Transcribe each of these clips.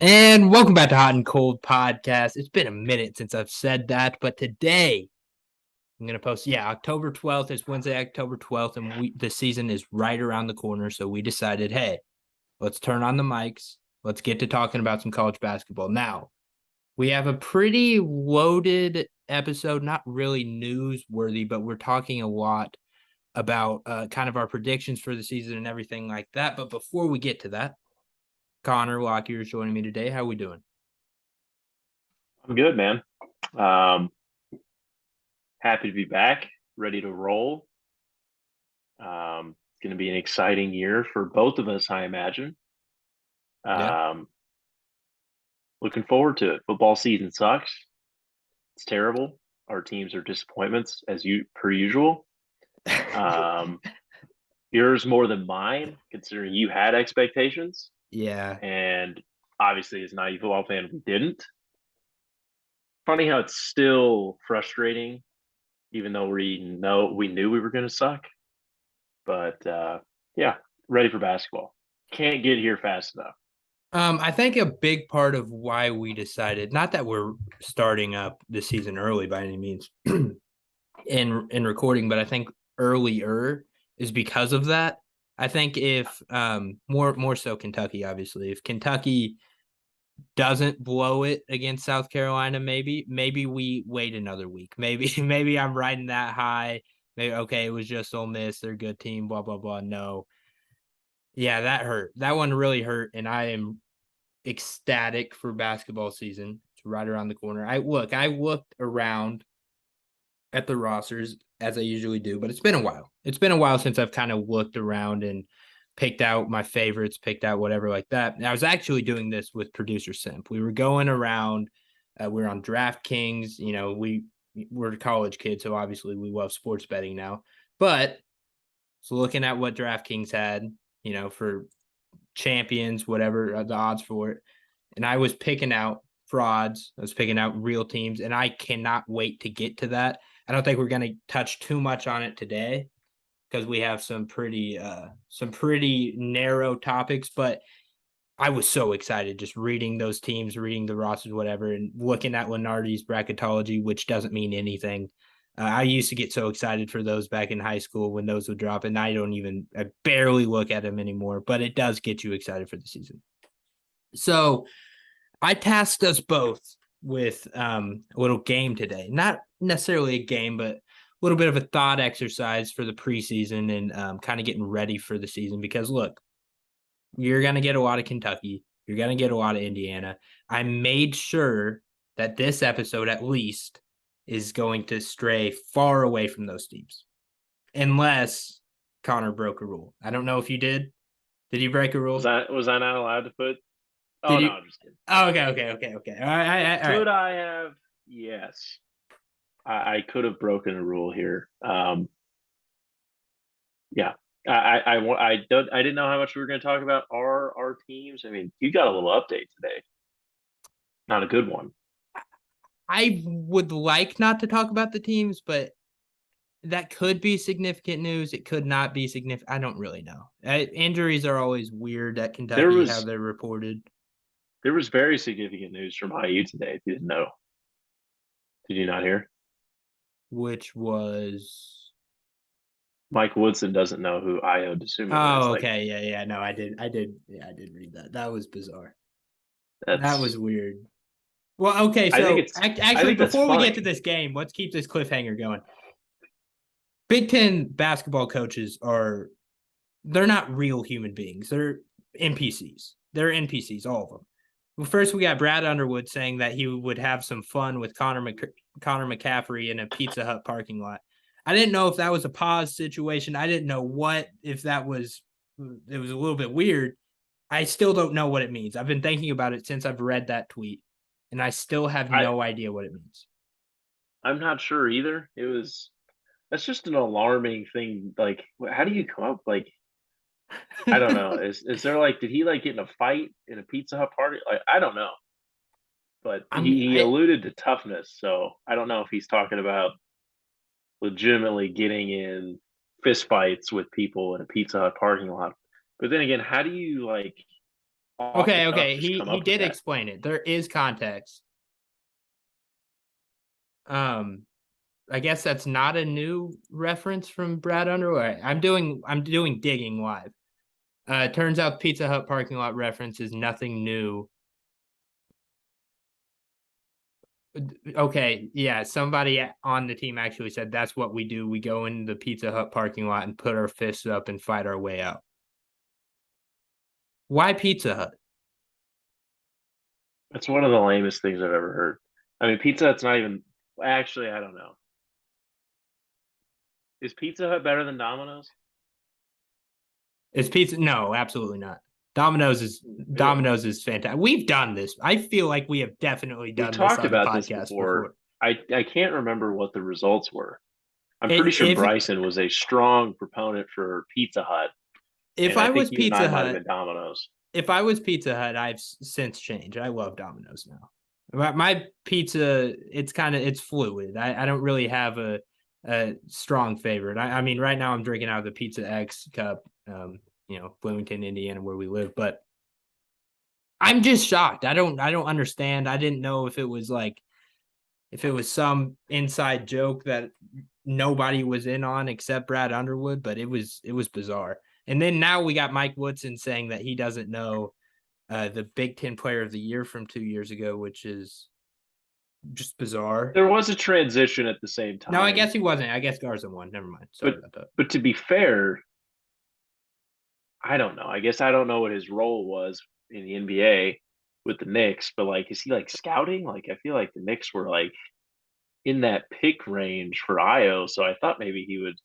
And welcome back to Hot and Cold Podcast. It's been a minute since I've said that, but today I'm going to post. Yeah, October 12th is Wednesday, October 12th, and the season is right around the corner. So we decided, hey, let's turn on the mics. Let's get to talking about some college basketball. Now, we have a pretty loaded episode, not really newsworthy, but we're talking a lot about kind of our predictions for the season and everything like that. But before we get to that, Connor Lockyer is joining me today. How we doing? I'm good, man. Um, Happy to be back, ready to roll. It's going to be an exciting year for both of us, I imagine. Yeah. Um, Looking forward to it. Football season sucks. It's terrible. Our teams are disappointments as you per usual. Um, Yours more than mine, considering you had expectations, Yeah. and obviously, as an IU football fan, we didn't. Funny how it's still frustrating, even though we knew we were going to suck. But yeah, ready for basketball. Can't get here fast enough. I think a big part of why we decided, not that we're starting up the season early by any means in recording, but I think earlier is because of that. I think if more so Kentucky, obviously, if Kentucky doesn't blow it against South Carolina, maybe we wait another week. Maybe I'm riding that high. Maybe okay, it was just Ole Miss, they're a good team, blah blah blah. No, yeah, that hurt. That one really hurt, and I am ecstatic for basketball season. It's right around the corner. I looked around at the rosters as I usually do, but it's been a while. It's been a while since I've kind of looked around and picked out my favorites, picked out whatever like that. And I was actually doing this with producer Simp. We were going around. We were on DraftKings. We're college kids, so obviously we love sports betting now. But so looking at what DraftKings had, for champions, whatever the odds for it. And I was picking out frauds. I was picking out real teams, and I cannot wait to get to that. I don't think we're going to touch too much on it today because we have some pretty narrow topics, but I was so excited just reading those teams, reading the rosters, whatever, and looking at Lenardi's bracketology, which doesn't mean anything. I used to get so excited for those back in high school when those would drop, and I barely look at them anymore, but it does get you excited for the season. So I tasked us both with a little game today. Not necessarily a game, but a little bit of a thought exercise for the preseason and kind of getting ready for the season. Because look, you're going to get a lot of Kentucky. You're going to get a lot of Indiana. I made sure that this episode, at least, is going to stray far away from those teams, unless Connor broke a rule. I don't know if you did. Did you break a Was rule? I not allowed to put? Did Oh no, you? I'm just kidding. Oh, okay. All right. Could I have? Yes, I could have broken a rule here. Yeah, I didn't know how much we were going to talk about our teams. I mean, you got a little update today. Not a good one. I would like not to talk about the teams, but that could be significant news. It could not be significant. I don't really know. Injuries are always weird at There Kentucky, how was they're reported. there was very significant news from IU today. If you didn't know, did you not hear? Which was Mike Woodson doesn't know who Io DeSumo is. oh, Like okay, yeah, no, I did read that. That was bizarre. That was that's. weird. Well, okay, I think so it's. I actually, think that's before we get to funny. this game, let's keep this cliffhanger going. Big Ten basketball coaches they're not real human beings. They're NPCs. They're NPCs, all of them. Well, first we got Brad Underwood saying that he would have some fun with Connor McCaffrey in a Pizza Hut parking lot. I didn't know if that was a pause situation. I didn't know what if that was. It was a little bit weird. I still don't know what it means. I've been thinking about it since I've read that tweet, and I still have I no idea what it means. I'm not sure either. It was That's just an alarming thing. Like, how do you come up? Like, I don't know. Is there like, did he like get in a fight in a Pizza Hut party? Like, I don't know. But he I alluded to toughness, so I don't know if he's talking about legitimately getting in fist fights with people in a Pizza Hut parking lot. But then again, how do you like off the cuff Okay. just come He up with did that. explain it. There is context. I guess that's not a new reference from Brad Underwood. I'm doing digging live. Turns out Pizza Hut parking lot reference is nothing new. Okay, yeah, somebody on the team actually said that's what we do. We go in the Pizza Hut parking lot and put our fists up and fight our way out. Why Pizza Hut? It's one of the lamest things I've ever heard. I mean, Pizza Hut's not even. Actually, I don't know. Is Pizza Hut better than Domino's? Is pizza? No, absolutely not. Yeah. Domino's is fantastic. We've done this. I feel like we have definitely We've done this talked on the about this podcast before. before. I can't remember what the results were. I'm pretty sure If Bryson was a strong proponent for Pizza Hut, if and I I think was you and I Pizza might have Hut, been Domino's. if I was Pizza Hut, I've since changed. I love Domino's now. My pizza, it's fluid. I don't really have a strong favorite. I mean, right now I'm drinking out of the Pizza X cup, Bloomington, Indiana, where we live. But I'm just shocked. I don't understand. I didn't know if it was some inside joke that nobody was in on except Brad Underwood, but it was bizarre. And then now we got Mike Woodson saying that he doesn't know the Big Ten Player of the Year from 2 years ago, which is just bizarre. There was a transition at the same No, I time, guess he wasn't. I guess Garza won. Never mind. but Sorry about that. but to be fair, I don't know. I guess I don't know what his role was in the NBA with the Knicks, but like, is he like scouting? Like, I feel like the Knicks were like in that pick range for Io, so I thought maybe he would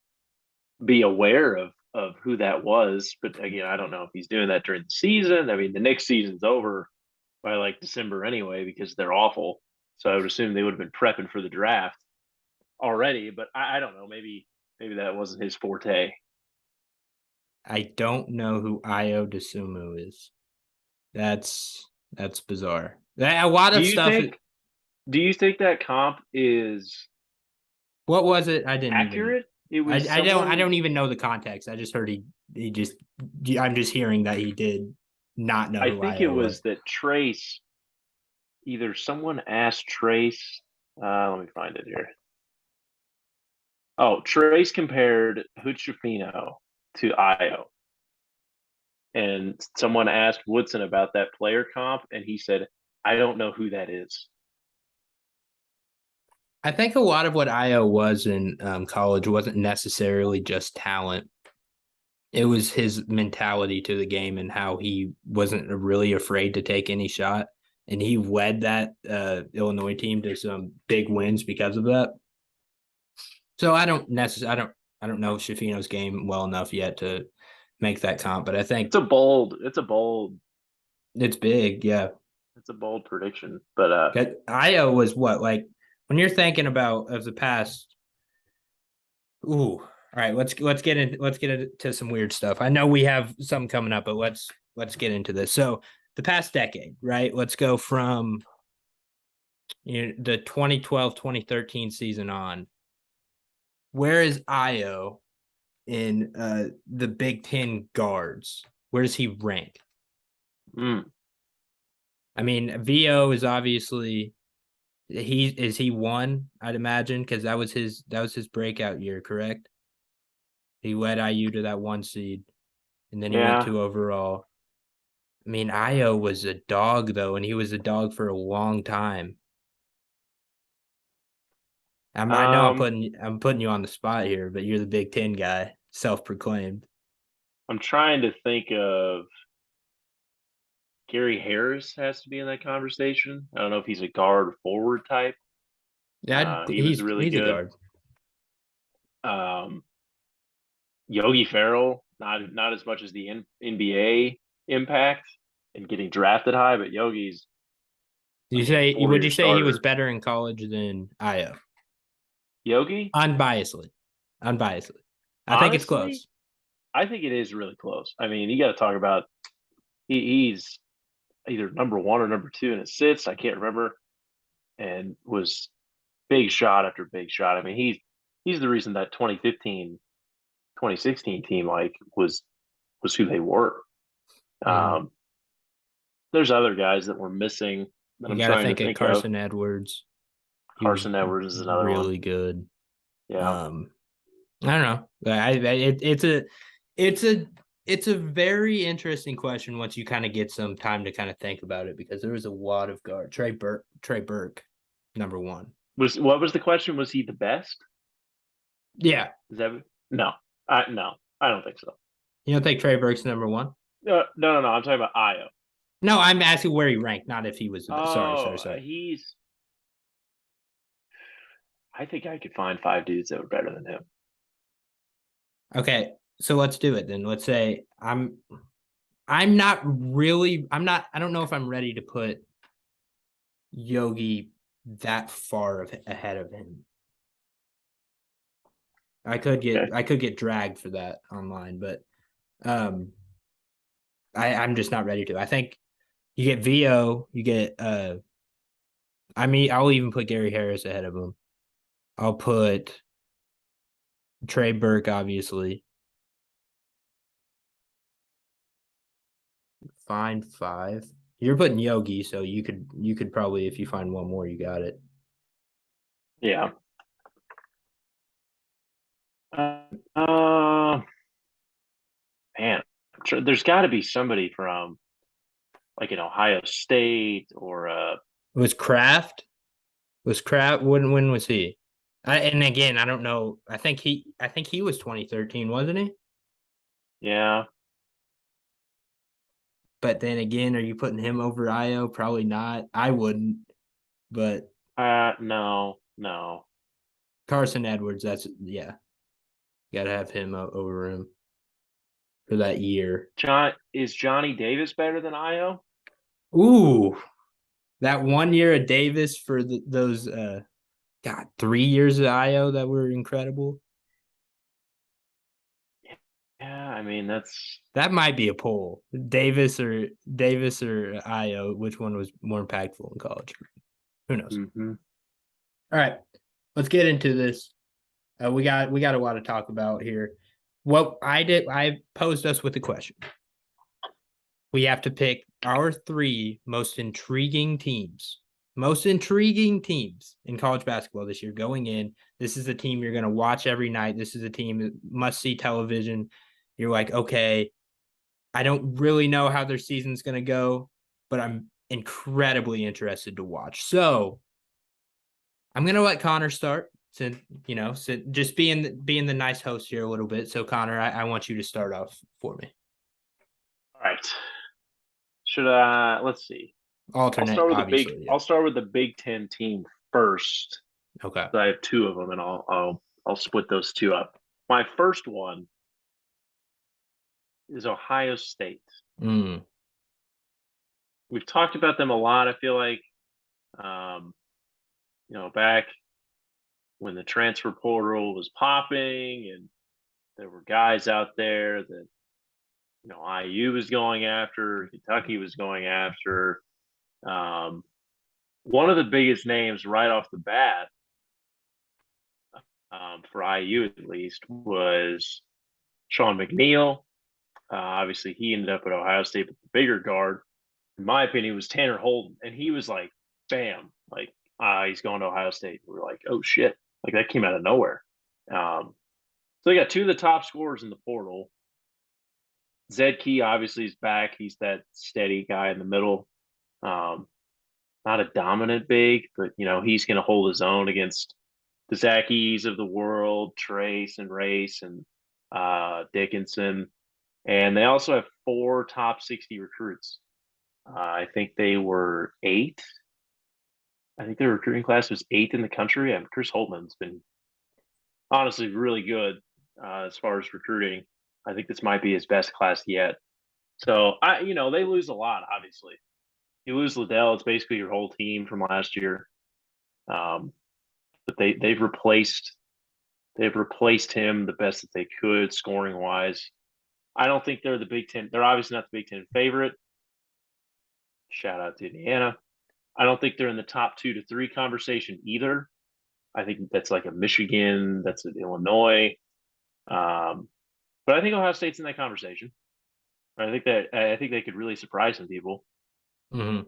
be aware of who that was. But again, I don't know if he's doing that during the season. I mean, the Knicks season's over by like December anyway because they're awful. So I would assume they would have been prepping for the draft already. But I don't know. Maybe that wasn't his forte. I don't know who Io DeSumo is. That's bizarre. A lot Do of you stuff. think? Do you think that comp is What was it? I didn't even. accurate? It I was I don't I someone. don't even know the context. I just heard he just. I'm just hearing that he did not know I who think it Io was was. that Trace. Either someone asked Trace. Let me find it here. Oh, Trace compared Huchefino to Io, and someone asked Woodson about that player comp, and he said, "I don't know who that is." I think a lot of what Io was in college wasn't necessarily just talent. It was his mentality to the game and how he wasn't really afraid to take any shot. And he led that Illinois team to some big wins because of that. So I don't know Shafino's game well enough yet to make that comp, but I think it's big. Yeah. It's a bold prediction. But Io was what, like, when you're thinking about of the past. Ooh, all right. Let's get into some weird stuff. I know we have some coming up, but let's get into this. So the past decade, right? Let's go from the 2012-2013 season on. Where is Io in the Big Ten guards? Where does he rank? mm, I mean, VO is obviously he one, I'd imagine, because that was his breakout year, correct? He led IU to that one seed, and then he went yeah, 2 overall. I mean, Io was a dog though, and he was a dog for a long time. I know um, I'm putting you on the spot here, but you're the Big Ten guy, self-proclaimed. I'm trying to think of Gary Harris has to be in that conversation. I don't know if he's a guard or forward type. Yeah, He was really he's a good. guard. Um, Yogi Ferrell, not as much as the NBA impact and getting drafted high, but Yogi's, I mean, Would 4 year you say he was starter. better in college than Io? Yogi, Unbiasedly, unbiasedly. I think it's honestly, close. I think it is really close. I mean, you got to talk about he's either number one or number two in assists. I can't remember, and was big shot after big shot. I mean, he's the reason that 2015, 2016 team like was who they were. Mhm. Um, there's other guys that we're missing that You I'm got to trying to think of think of. Carson Edwards. He was Carson Edwards is another one. really good. Yeah. Um, I don't know. It's a it's a very interesting question once you kind of get some time to kind of think about it because there was a lot of guard. Trey Burke, number one. What was the question? Was he the best? Yeah, Is that no, I don't think so. you don't think Trey Burke's number one? No. I'm talking about Io. No, I'm asking where he ranked, not if he was the best. Sorry, Oh, sorry, sorry. he's. I think I could find 5 dudes that were better than him. Okay, so let's do it then. Let's say I'm not really I'm not I don't know if I'm ready to put Yogi that far ahead of him. Okay. I could get dragged for that online, but um I'm just not ready to. I think you get VO, you get I mean I'll even put Gary Harris ahead of him. I'll put Trey Burke, obviously. Find five. You're putting Yogi, so you could probably if you find one more, you got it. Yeah. Uh, man, there's got to be somebody from like an Ohio State or Was Kraft? Was Kraft when was he? And again, I don't know. I think he was 2013, wasn't he? yeah. But then again, are you putting him over Io? Probably not. I wouldn't. But No. Carson Edwards, that's yeah. Gotta have him over him for that year. Is Johnny Davis better than Io? Ooh, that 1 year of Davis for those 3 years of Io that were incredible. Yeah, I mean that's That might be a poll. Davis or Io, which one was more impactful in college? Who knows? mm-hmm. All right, let's get into this. We got a lot to talk about here. What I did, I posed us with a question. We have to pick our 3 most intriguing teams. Most intriguing teams in college basketball this year going in. This is a team you're going to watch every night. This is a team that must see television. You're like, okay, I don't really know how their season's going to go, but I'm incredibly interested to watch. So I'm going to let Connor start. So, so just being the nice host here a little bit. So Connor, I want you to start off for me. All right. Should I? Let's see. Alternate, obviously. Yeah. I'll start with the Big Ten team first. Okay. So I have 2 of them, and I'll split those 2 up. My first one is Ohio State. Mm. We've talked about them a lot. I feel like, back when the transfer portal was popping, and there were guys out there that IU was going after, Kentucky was going after. One of the biggest names right off the bat, for IU at least, was Sean McNeil. Obviously, he ended up at Ohio State, but the bigger guard, in my opinion, was Tanner Holden, and he was like, bam, like he's going to Ohio State. We were like, oh shit, like that came out of nowhere. So they got 2 of the top scorers in the portal. Zed Key obviously is back. He's that steady guy in the middle. Not a dominant big, but he's going to hold his own against the Zach E's of the world, Trace and Race and Dickinson. And they also have 4 top 60 recruits. I think they were 8. I think their recruiting class was 8th in the country. And Chris Holtman's been honestly really good as far as recruiting. I think this might be his best class yet. So they lose a lot. Obviously, you lose Liddell, it's basically your whole team from last year. But they've replaced him the best that they could scoring wise. I don't think they're the Big Ten. They're obviously not the Big Ten favorite. Shout out to Indiana. I don't think they're in the top 2 to 3 conversation either. I think that's like a Michigan, that's an Illinois. But I think Ohio State's in that conversation. I think they could really surprise some people. Mhm.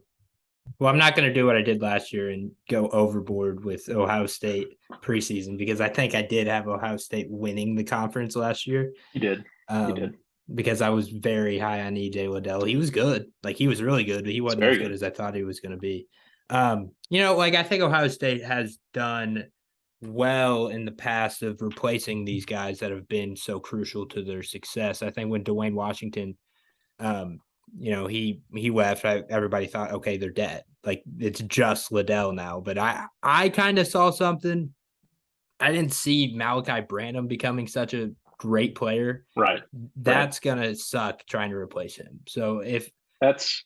Well, I'm not going to do what I did last year and go overboard with Ohio State preseason because I think I did have Ohio State winning the conference last year. You did. You Um, did. because I was very high on EJ Liddell. He was good. Like he was really good, but he It's wasn't very as good good. as I thought he was going to be. Like I think Ohio State has done well in the past of replacing these guys that have been so crucial to their success. I think when Dwayne Washington um, he left. Everybody thought, okay, they're dead. Like it's just Liddell now. But I kind of saw something. I didn't see Malachi Branham becoming such a great player. Right. Right. That's gonna suck trying to replace him. So if That's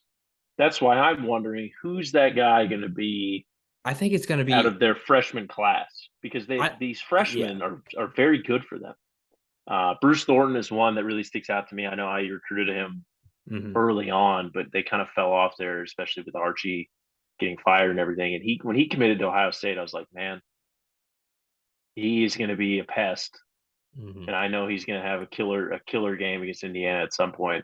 that's why I'm wondering who's that guy going to be I think it's gonna out be, of their freshman class, because I these yeah, freshmen are very good for them. Bruce Thornton is one that really sticks out to me. I know I recruited him hmm early on, but they kind of fell off there, especially with Archie getting fired and everything. And when he committed to Ohio State, I was like, man, he is going to be a pest, hmm and I know he's going to have a killer game against Indiana at some point.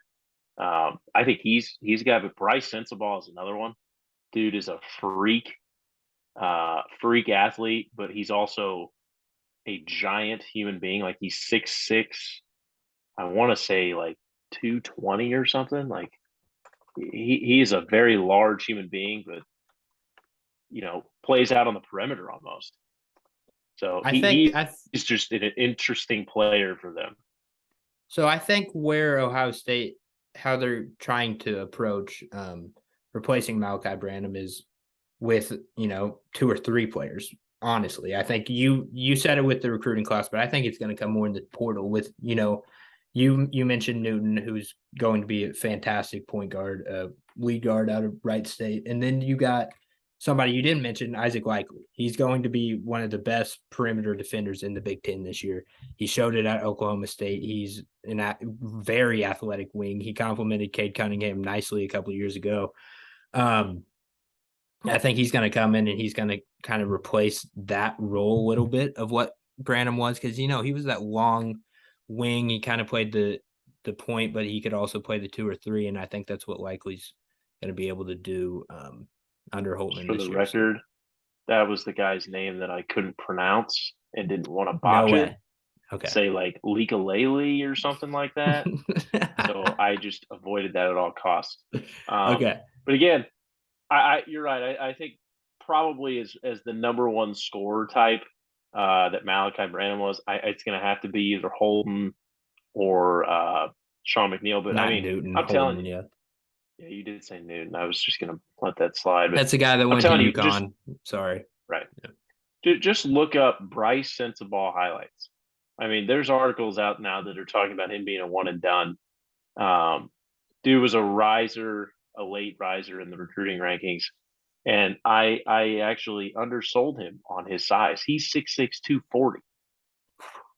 I think he's got, but Bryce Sensabaugh is another one. Dude is a freak athlete, but he's also a giant human being. Like he's 6'6". I want to say like 220 or something. Like he is a very large human being, but plays out on the perimeter almost. So I think he's just an interesting player for them. so. I think where Ohio State, how they're trying to approach replacing Malachi Branham is with two or three players. Honestly, I think you said it with the recruiting class, but I think it's going to come more in the portal with you mentioned Newton, who's going to be a fantastic point guard, lead guard out of Wright State, and then you got somebody you didn't mention, Isaac Likely. He's going to be one of the best perimeter defenders in the Big Ten this year. He showed it at Oklahoma State. He's a very athletic wing. He complimented Cade Cunningham nicely a couple of years ago. Um, I think he's going to come in and he's going to kind of replace that role a little bit of what Branham was, because he was that long wing. He kind of played the point, but he could also play the two or three, and I think that's what Likely's going to be able to do under Just Holtman for this the year. So record, that was the guy's name that I couldn't pronounce and didn't want to no botch it. way. Okay. Say like Lekalele or something like that. So I just avoided that at all costs. Um, Okay. but again, you're right. I think probably as the number one scorer type that Malachi Branham was, it's going to have to be either Holden or Sean McNeil. But I Not mean, Newton, I'm telling you, Holden. Yeah. yeah, you did say Newton. I was just going to let that slide, but That's the guy that I'm went to telling you, just UConn. Sorry. right. Yeah. Just look up Bryce Sensabaugh highlights. I mean, there's articles out now that are talking about him being a one and done. Um, dude was a late riser in the recruiting rankings, and I actually undersold him on his size. He's 6'6", 240,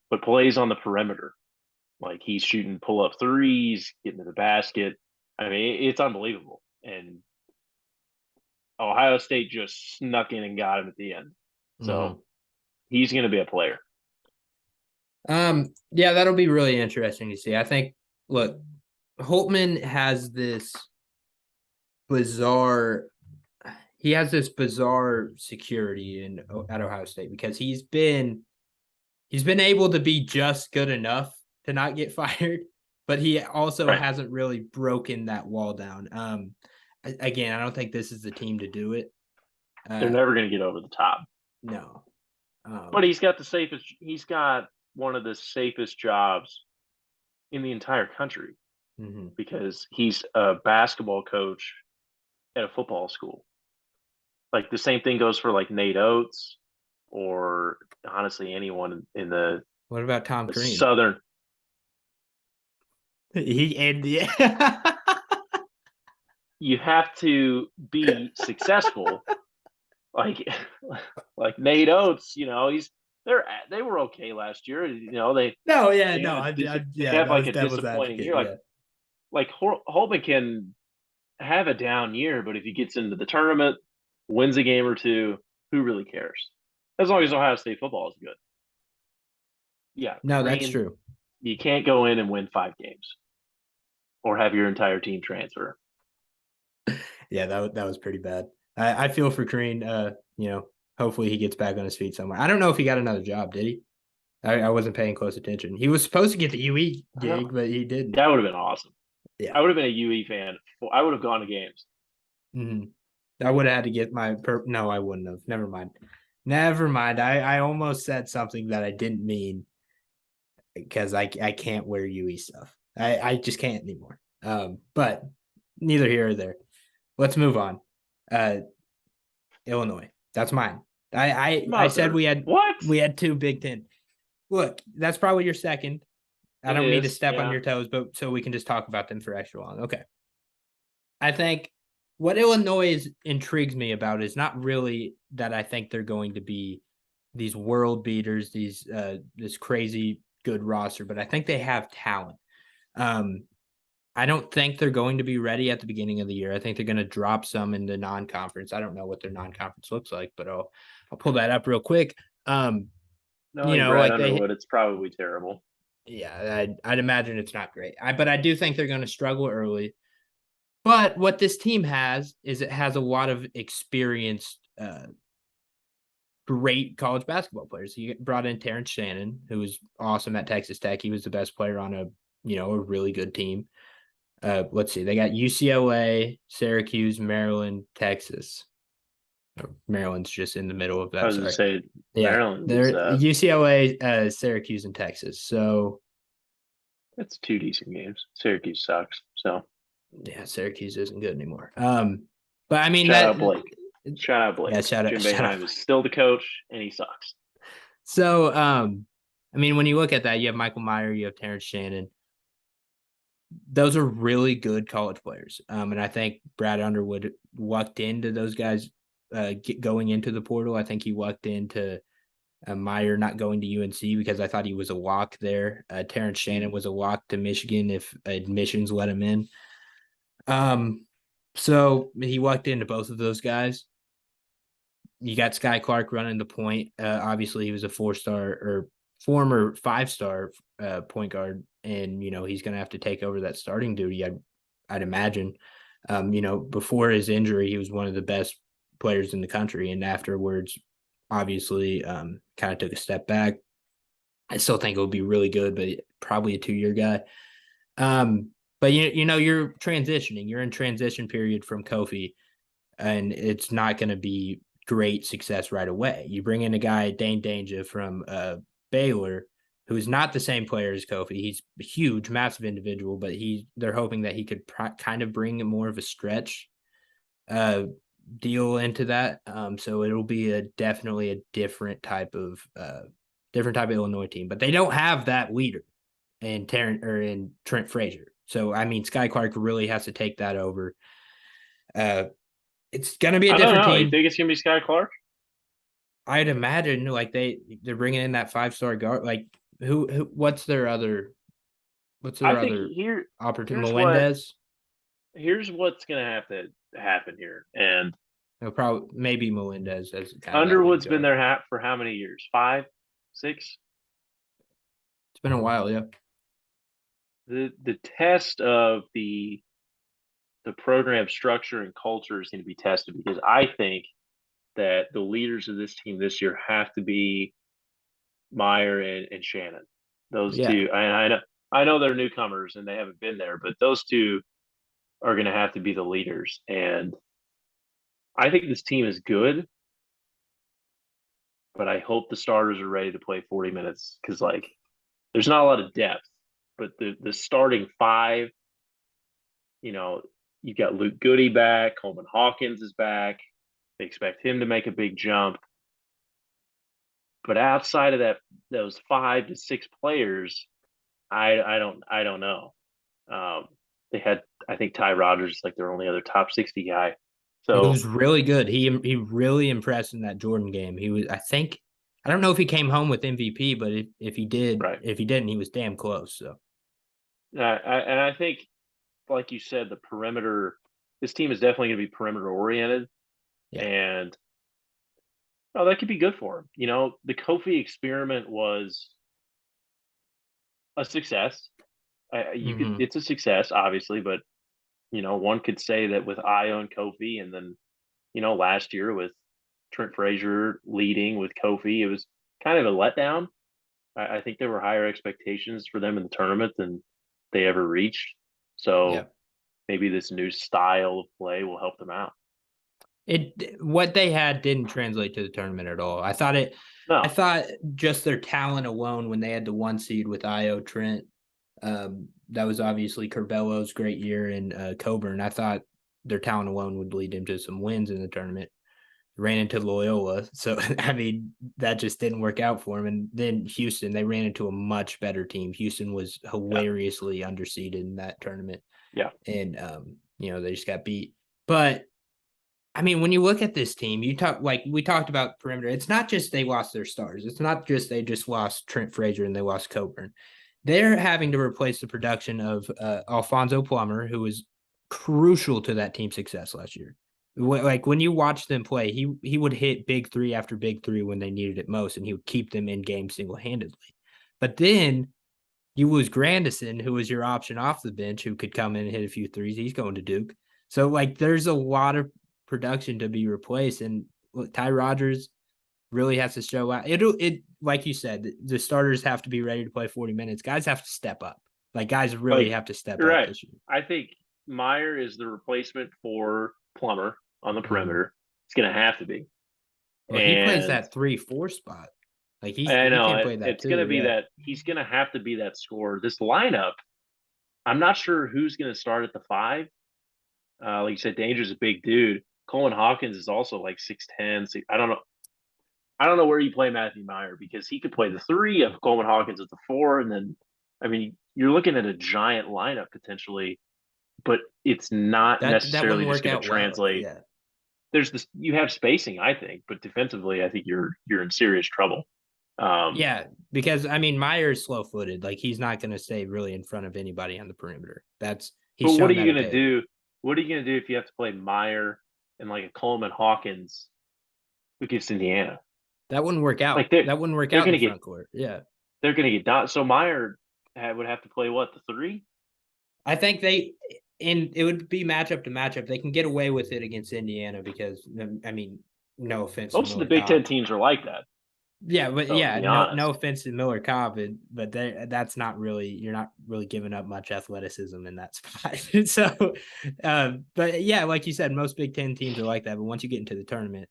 but plays on the perimeter. Like he's shooting pull up threes, getting to the basket. I mean, it's unbelievable. And Ohio State just snuck in and got him at the end. Mm-hmm. So he's going to be a player. Yeah, that'll be really interesting to see. I think, look, Holtman has this bizarre he has this bizarre security at Ohio State because he's been able to be just good enough to not get fired, but he also Right. hasn't really broken that wall down. Again, I don't think this is the team to do it. They're never going to get over the top. No. But he's got one of the safest jobs in the entire country, mm-hmm. because he's a basketball coach at a football school. Like the same thing goes for like Nate Oates, or honestly anyone in What about Tom the Crean? southern. He and yeah. You have to be successful. Like like Nate Oates, they were okay last year. No, yeah, they no, had they yeah, have that like was a devil's disappointing advocate. year. Yeah. Like Holtman can have a down year, but if he gets into the tournament, wins a game or two, who really cares? As long as Yeah. Ohio State football is good. Yeah, No, that's Crean, true. you can't go in and win 5 games or have your entire team transfer. Yeah, that was pretty bad. I feel for Crean. Hopefully he gets back on his feet somewhere. I don't know if he got another job. Did he? I wasn't paying close attention. He was supposed to get the UE I don't. gig, but he didn't. That would have been awesome. Yeah. I would have been a UE fan. I would have gone to games. Mhm. I would have had to get my no, I wouldn't have. Never mind. Never mind. I almost said something that I didn't mean because I can't wear UE stuff. I just can't anymore. But neither here or there. Let's move on. Uh, Illinois. That's mine. I said Mother, what? we had two Big Ten. Look, that's probably your second. I It don't mean to is, step on yeah. your toes, but so we can just talk about them for extra long. Okay. I think what Illinois intrigues me about is not really that I think they're going to be these world beaters, this crazy good roster, but I think they have talent. Um, I don't think they're going to be ready at the beginning of the year. I think they're going to drop some in the non-conference. I don't know what their non-conference looks like, but I'll pull that up real quick. Knowing Brad Like they Underwood, it's probably terrible. yeah, I'd imagine it's not great. But I do think they're going to struggle early. But what this team has is it has a lot of experienced, great college basketball players. You brought in Terrence Shannon, who was awesome at Texas Tech. He was the best player on a really good team. Let's see, they got UCLA, Syracuse, Maryland, Texas. Maryland's just in the middle of I that. was going to Sorry, say yeah, Maryland is they're UCLA, Syracuse, and Texas. So that's two decent games. Syracuse sucks. So yeah, Syracuse isn't good anymore. But I mean shout that. out Blake. Shout out Blake. Yeah, shout out, Jim shout out. Boeheim is still the coach, and he sucks. So, I mean, when you look at that, you have Michael Meyer, you have Terrence Shannon. Those are really good college players. And I think Brad Underwood lucked into those guys going into the portal. I think he lucked into Meyer not going to UNC because I thought he was a lock there. Terrence Shannon was a lock to Michigan if admissions let him in. So he lucked into both of those guys. You got Sky Clark running the point. Obviously, he was a 4-star or former 5-star point guard, and he's going to have to take over that starting duty. I'd imagine. Before his injury, he was one of the best players in the country, and afterwards, obviously, kind of took a step back. I still think it would be really good, but probably a 2-year guy. But you're transitioning. You're in transition period from Kofi, and it's not going to be great success right away. You bring in a guy, Dane Danger from Baylor, who's not the same player as Kofi. He's a huge, massive individual, but they're hoping that he could kind of bring more of a stretch deal into that. So it'll be definitely a different type of Illinois team, but they don't have that leader in Trent Frazier. So I mean, Sky Clark really has to take that over. It's gonna be a I don't different know. You team. think it's going to be Sky Clark? I'd imagine like they're bringing in that 5-star guard. Like who what's their other I think opportunity? here's what Melendez? here's what's going to have to happen here. And No, probably maybe Melendez as kind of that lead Underwood's been guard. their hat for how many years? 5, 6? It's been a while, yeah. The test of the program structure and culture is going to be tested because I think that the leaders of this team this year have to be Meyer and Shannon. Those Yeah. two, I know they're newcomers and they haven't been there, but those two are going to have to be the leaders. And I think this team is good, but I hope the starters are ready to play 40 minutes because there's not a lot of depth. But the starting five, you've got Luke Goody back, Coleman Hawkins is back. They expect him to make a big jump. But outside of those 5 to 6 players, I don't know. They had, I think, Ty Rodgers like their only other top 60 guy. He So was really good. He really impressed in that Jordan game. I don't know if he came home with MVP, but if he did, right, if he didn't, he was damn close. So and I think, like you said, the perimeter. This team is definitely going to be perimeter oriented, yeah. and that could be good for him. The Kofi experiment was a success. Mm-hmm. It's a success, obviously, but one could say that with Io and Kofi, and then last year with Trent Frazier leading with Kofi, it was kind of a letdown. I think there were higher expectations for them in the tournament than they ever reached. Yeah. So maybe this new style of play will help them out. What they had didn't translate to the tournament at all. I No, thought just their talent alone when they had the 1 seed with Io Trent, that was obviously Curbello's great year and Coburn. I thought their talent alone would lead them to some wins in the tournament. Ran into Loyola, so I mean that just didn't work out for them. And then Houston, they ran into a much better team. Houston was yeah, hilariously underseeded in that tournament, yeah, and they just got beat. But I mean, when you look at this team, we talked about perimeter. It's not just they lost their stars. It's not just they just lost Trent Frazier and they lost Coburn. They're having to replace the production of Alfonso Plummer, who was crucial to that team's success last year. Like when you watch them play, he would hit big three after big three when they needed it most, and he would keep them in game single handedly. But then you lose Grandison, who was your option off the bench, who could come in and hit a few threes. He's going to Duke. So like there's a lot of production to be replaced. And look, Ty Rodgers really has to show out. It like you said, the starters have to be ready to play 40 minutes. Guys have to step up. Like guys really like have to step you're up right. this year. I think Meyer is the replacement for Plummer on the Mm-hmm. perimeter. It's going to have to be. Well, he plays And that 3-4 spot. Like he know can play that it's too. going to be Yeah. that he's going to have to be that scorer. This lineup, I'm not sure who's going to start at the 5. Like you said, Danger's a big dude. Coleman Hawkins is also like 6'10". I don't know. I don't know where you play Matthew Meyer because he could play the 3 of Coleman Hawkins at the 4, and then I mean you're looking at a giant lineup potentially, but it's not That necessarily wouldn't just work going to out well. translate. Yeah. There's this you have spacing, I think, but defensively, I think you're in serious trouble. Yeah, because I mean Meyer is slow footed. Like he's not going to stay really in front of anybody on the perimeter. He's But what are shown you that going to ability. do? What are you going to do if you have to play Meyer and like a Coleman Hawkins against Indiana? That wouldn't work out. Like they're That wouldn't work they're out in going the to get front court. Yeah. they're going to get down. So Meyer would have to play what, the 3? I think it would be matchup to matchup. They can get away with it against Indiana because I mean, no offense to Most of the Miller Big Ten Cobb. teams are like that. Yeah, but So to yeah, be no honest, offense to Miller Cobb, but that's not really you're not really giving up much athleticism in that spot. So, but yeah, like you said, most Big Ten teams are like that. But once you get into the tournament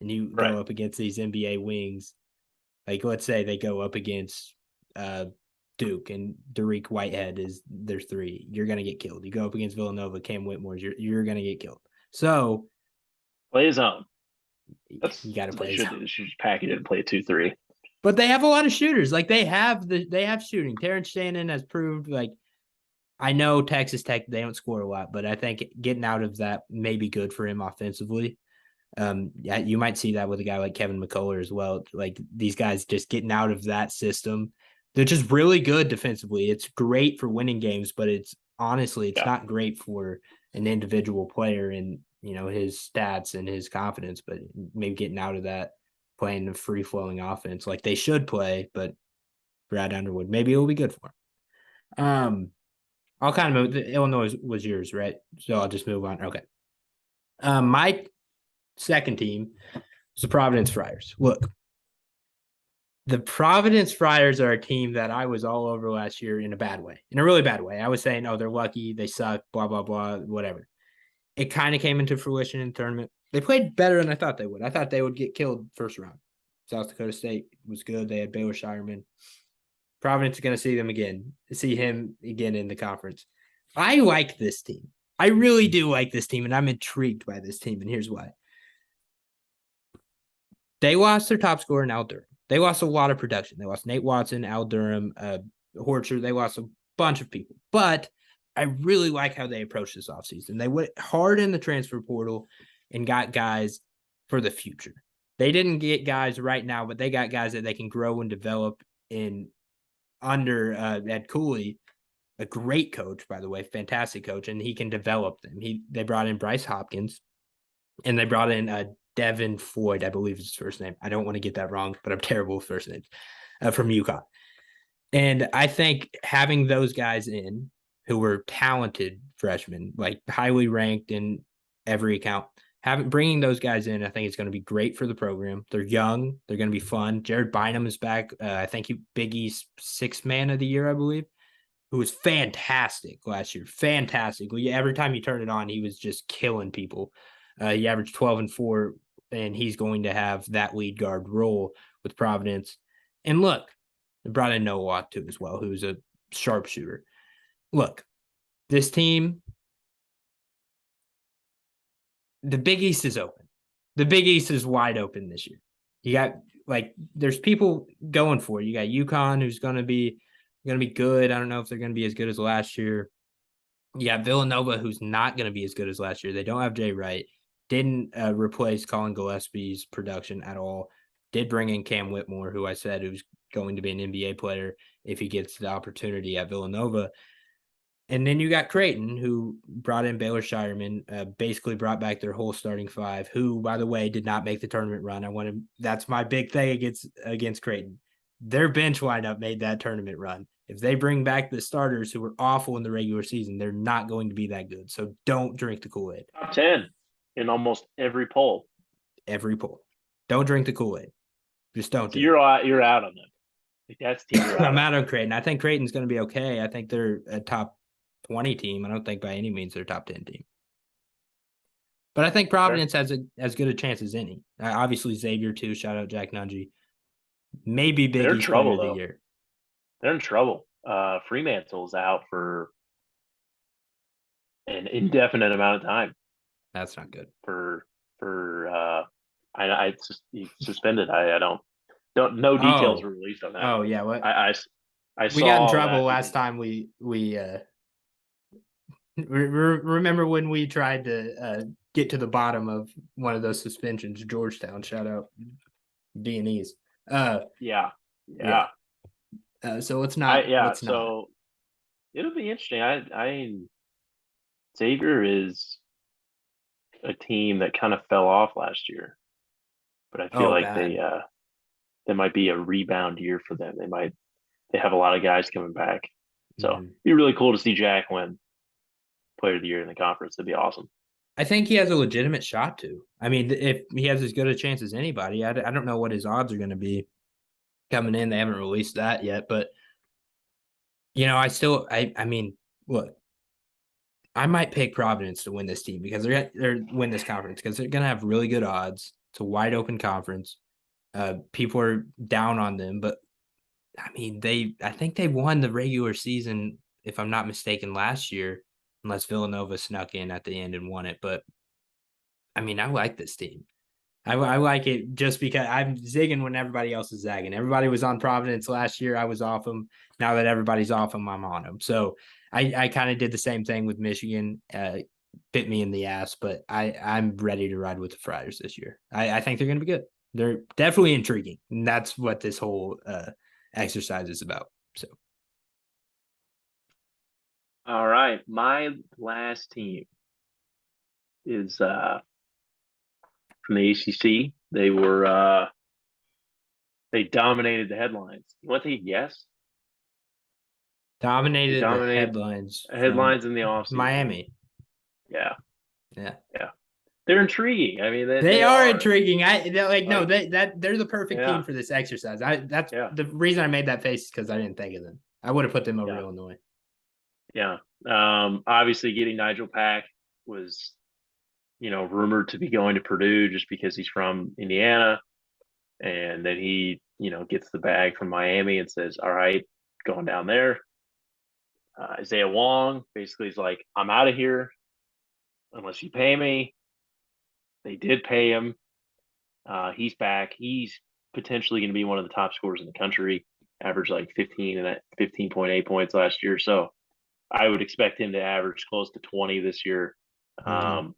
and you right? go up against these NBA wings, like let's say they go up against Duke and Dariq Whitehead is their 3, you're gonna get killed. You go up against Villanova, Cam Whitmore's, you're gonna get killed. So Play his own. you got to What they play his should do. They should just pack it and play a 2-3. But they have a lot of shooters. Like they have shooting. Terrence Shannon has proved like I know Texas Tech, they don't score a lot, but I think getting out of that may be good for him offensively. Yeah, you might see that with a guy like Kevin McCullough as well. Like these guys just getting out of that system. They're just really good defensively. It's great for winning games, but it's Yeah. not great for an individual player and his stats and his confidence, but maybe getting out of that, playing a free flowing offense like they should play, but Brad Underwood, maybe it'll be good for him. I'll kind of move. Illinois was yours, right? So I'll just move on. Okay. My second team was the Providence Friars. Look, the Providence Friars are a team that I was all over last year in a bad way, in a really bad way. I was saying, oh, they're lucky, they suck, blah, blah, blah, whatever. It kind of came into fruition in the tournament. They played better than I thought they would. I thought they would get killed first round. South Dakota State was good. They had Baylor Shireman. Providence is going to see him again in the conference. I like this team. I really do like this team, and I'm intrigued by this team, and here's why. They lost their top scorer in Al Durham. They lost a lot of production. They lost Nate Watson, Al Durham, Horcher. They lost a bunch of people. But I really like how they approached this offseason. They went hard in the transfer portal and got guys for the future. They didn't get guys right now, but they got guys that they can grow and develop in under Ed Cooley, a great coach, by the way, fantastic coach, and he can develop them. They brought in Bryce Hopkins, and they brought in Devin Floyd, I believe is his first name. I don't want to get that wrong, but I'm terrible with first names, from UConn. And I think having those guys in who were talented freshmen, like highly ranked in every account. Bringing those guys in, I think it's going to be great for the program. They're young, they're going to be fun. Jared Bynum is back. I think Big East sixth man of the year, I believe, who was fantastic last year. Fantastic. Every time you turn it on, he was just killing people. He averaged 12-4, and he's going to have that lead guard role with Providence. And look, they brought in Noah Watt too as well, who's a sharpshooter. Look, this team, the Big East is open. The Big East is wide open this year. You got there's people going for it. You got UConn, who's going to be good. I don't know if they're going to be as good as last year. You got Villanova, who's not going to be as good as last year. They don't have Jay Wright. Didn't replace Colin Gillespie's production at all. Did bring in Cam Whitmore, who I said who's going to be an NBA player if he gets the opportunity at Villanova. And then you got Creighton, who brought in Baylor Shireman, basically brought back their whole starting five, who, by the way, did not make the tournament run. That's my big thing against Creighton. Their bench lineup made that tournament run. If they bring back the starters who were awful in the regular season, they're not going to be that good. So don't drink the Kool-Aid. Top 10 in almost every poll. Every poll. Don't drink the Kool-Aid. Just don't. So you're out on them. That's team. I'm out on Creighton. I think Creighton's going to be okay. I think they're a top 20 team. I don't think by any means they're top 10 team. But I think Providence has as good a chance as any. Obviously Xavier too. Shout out Jack Nungy. Maybe Big East Player of the Year. They're in trouble. Fremantle's out for an indefinite amount of time. That's not good. He's suspended. I don't no details were released on that. Oh yeah, what? We got in trouble last time we remember when we tried to get to the bottom of one of those suspensions. Georgetown, shout out Viennese. Yeah. So it's not. So it'll be interesting. Xavier is a team that kind of fell off last year, but I feel like they might be a rebound year for them. They have a lot of guys coming back, so it'd be really cool to see Jack win Player of the Year in the conference. That'd be awesome. I think he has a legitimate shot to. I mean, if he has as good a chance as anybody, I don't know what his odds are going to be coming in. They haven't released that yet, but I mean, look, I might pick Providence to win this team because they're win this conference because they're going to have really good odds. It's a wide open conference. People are down on them, but I mean, I think they won the regular season, if I'm not mistaken, last year, unless Villanova snuck in at the end and won it. But I mean, I like this team. I like it just because I'm zigging when everybody else is zagging. Everybody was on Providence last year. I was off them. Now that everybody's off them, I'm on them. So I kind of did the same thing with Michigan. Bit me in the ass, but I'm ready to ride with the Friars this year. I think they're going to be good. They're definitely intriguing. And that's what this whole exercise is about. So. All right. My last team is from the ACC. They dominated the headlines. You want to take a guess? Dominated the headlines. Headlines in the offseason. Miami. Yeah. They're intriguing. I mean, they are intriguing. They're the perfect team for this exercise. That's the reason I made that face is because I didn't think of them. I would have put them over Illinois. Yeah. Obviously, getting Nigel Pack was, rumored to be going to Purdue just because he's from Indiana, and then he, gets the bag from Miami and says, "All right, going down there." Isaiah Wong basically is like, "I'm out of here unless you pay me." They did pay him. He's back. He's potentially going to be one of the top scorers in the country. Averaged like 15.8 points last year. So I would expect him to average close to 20 this year. I'm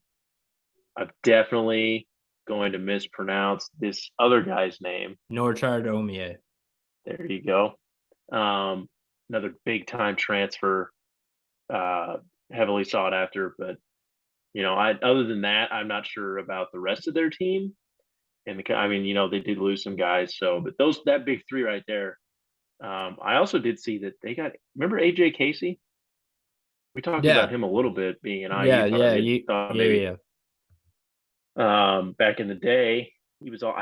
definitely going to mispronounce this other guy's name. Norchard Omie. There you go. Another big time transfer, heavily sought after, but other than that, I'm not sure about the rest of their team. And they did lose some guys. So, but that big three right there. I also did see that they remember AJ Casey? We talked Yeah. about him a little bit being an Yeah. IU. Yeah. Thought Yeah. maybe Yeah. back in the day he was all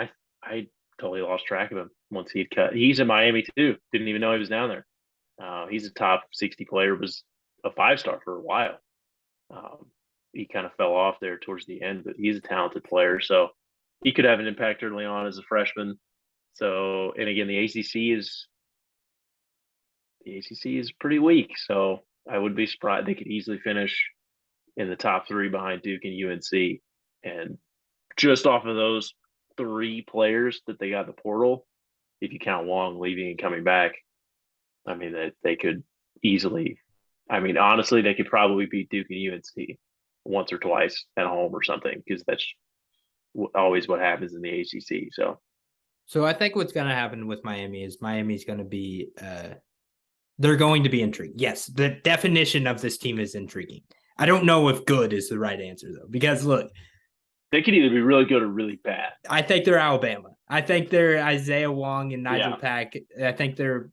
I totally lost track of him once he'd cut. He's in Miami too. Didn't even know he was down there. He's a top 60 player. Was a 5-star for a while. Um, he kind of fell off there towards the end, but he's a talented player. So he could have an impact early on as a freshman. So, and again, the ACC is pretty weak. So I would be surprised they could easily finish in the top 3 behind Duke and UNC. And just off of those 3 players that they got in the portal, if you count Wong leaving and coming back, I mean that they could easily. I mean, honestly, they could probably beat Duke and UNC once or twice at home or something because that's always what happens in the ACC. So I think what's going to happen with Miami is Miami's going to be they're going to be intrigued. Yes, the definition of this team is intriguing. I don't know if good is the right answer though, because look, they could either be really good or really bad. I think they're Alabama. I think they're Isaiah Wong and Nigel Yeah. Pack. I think they're,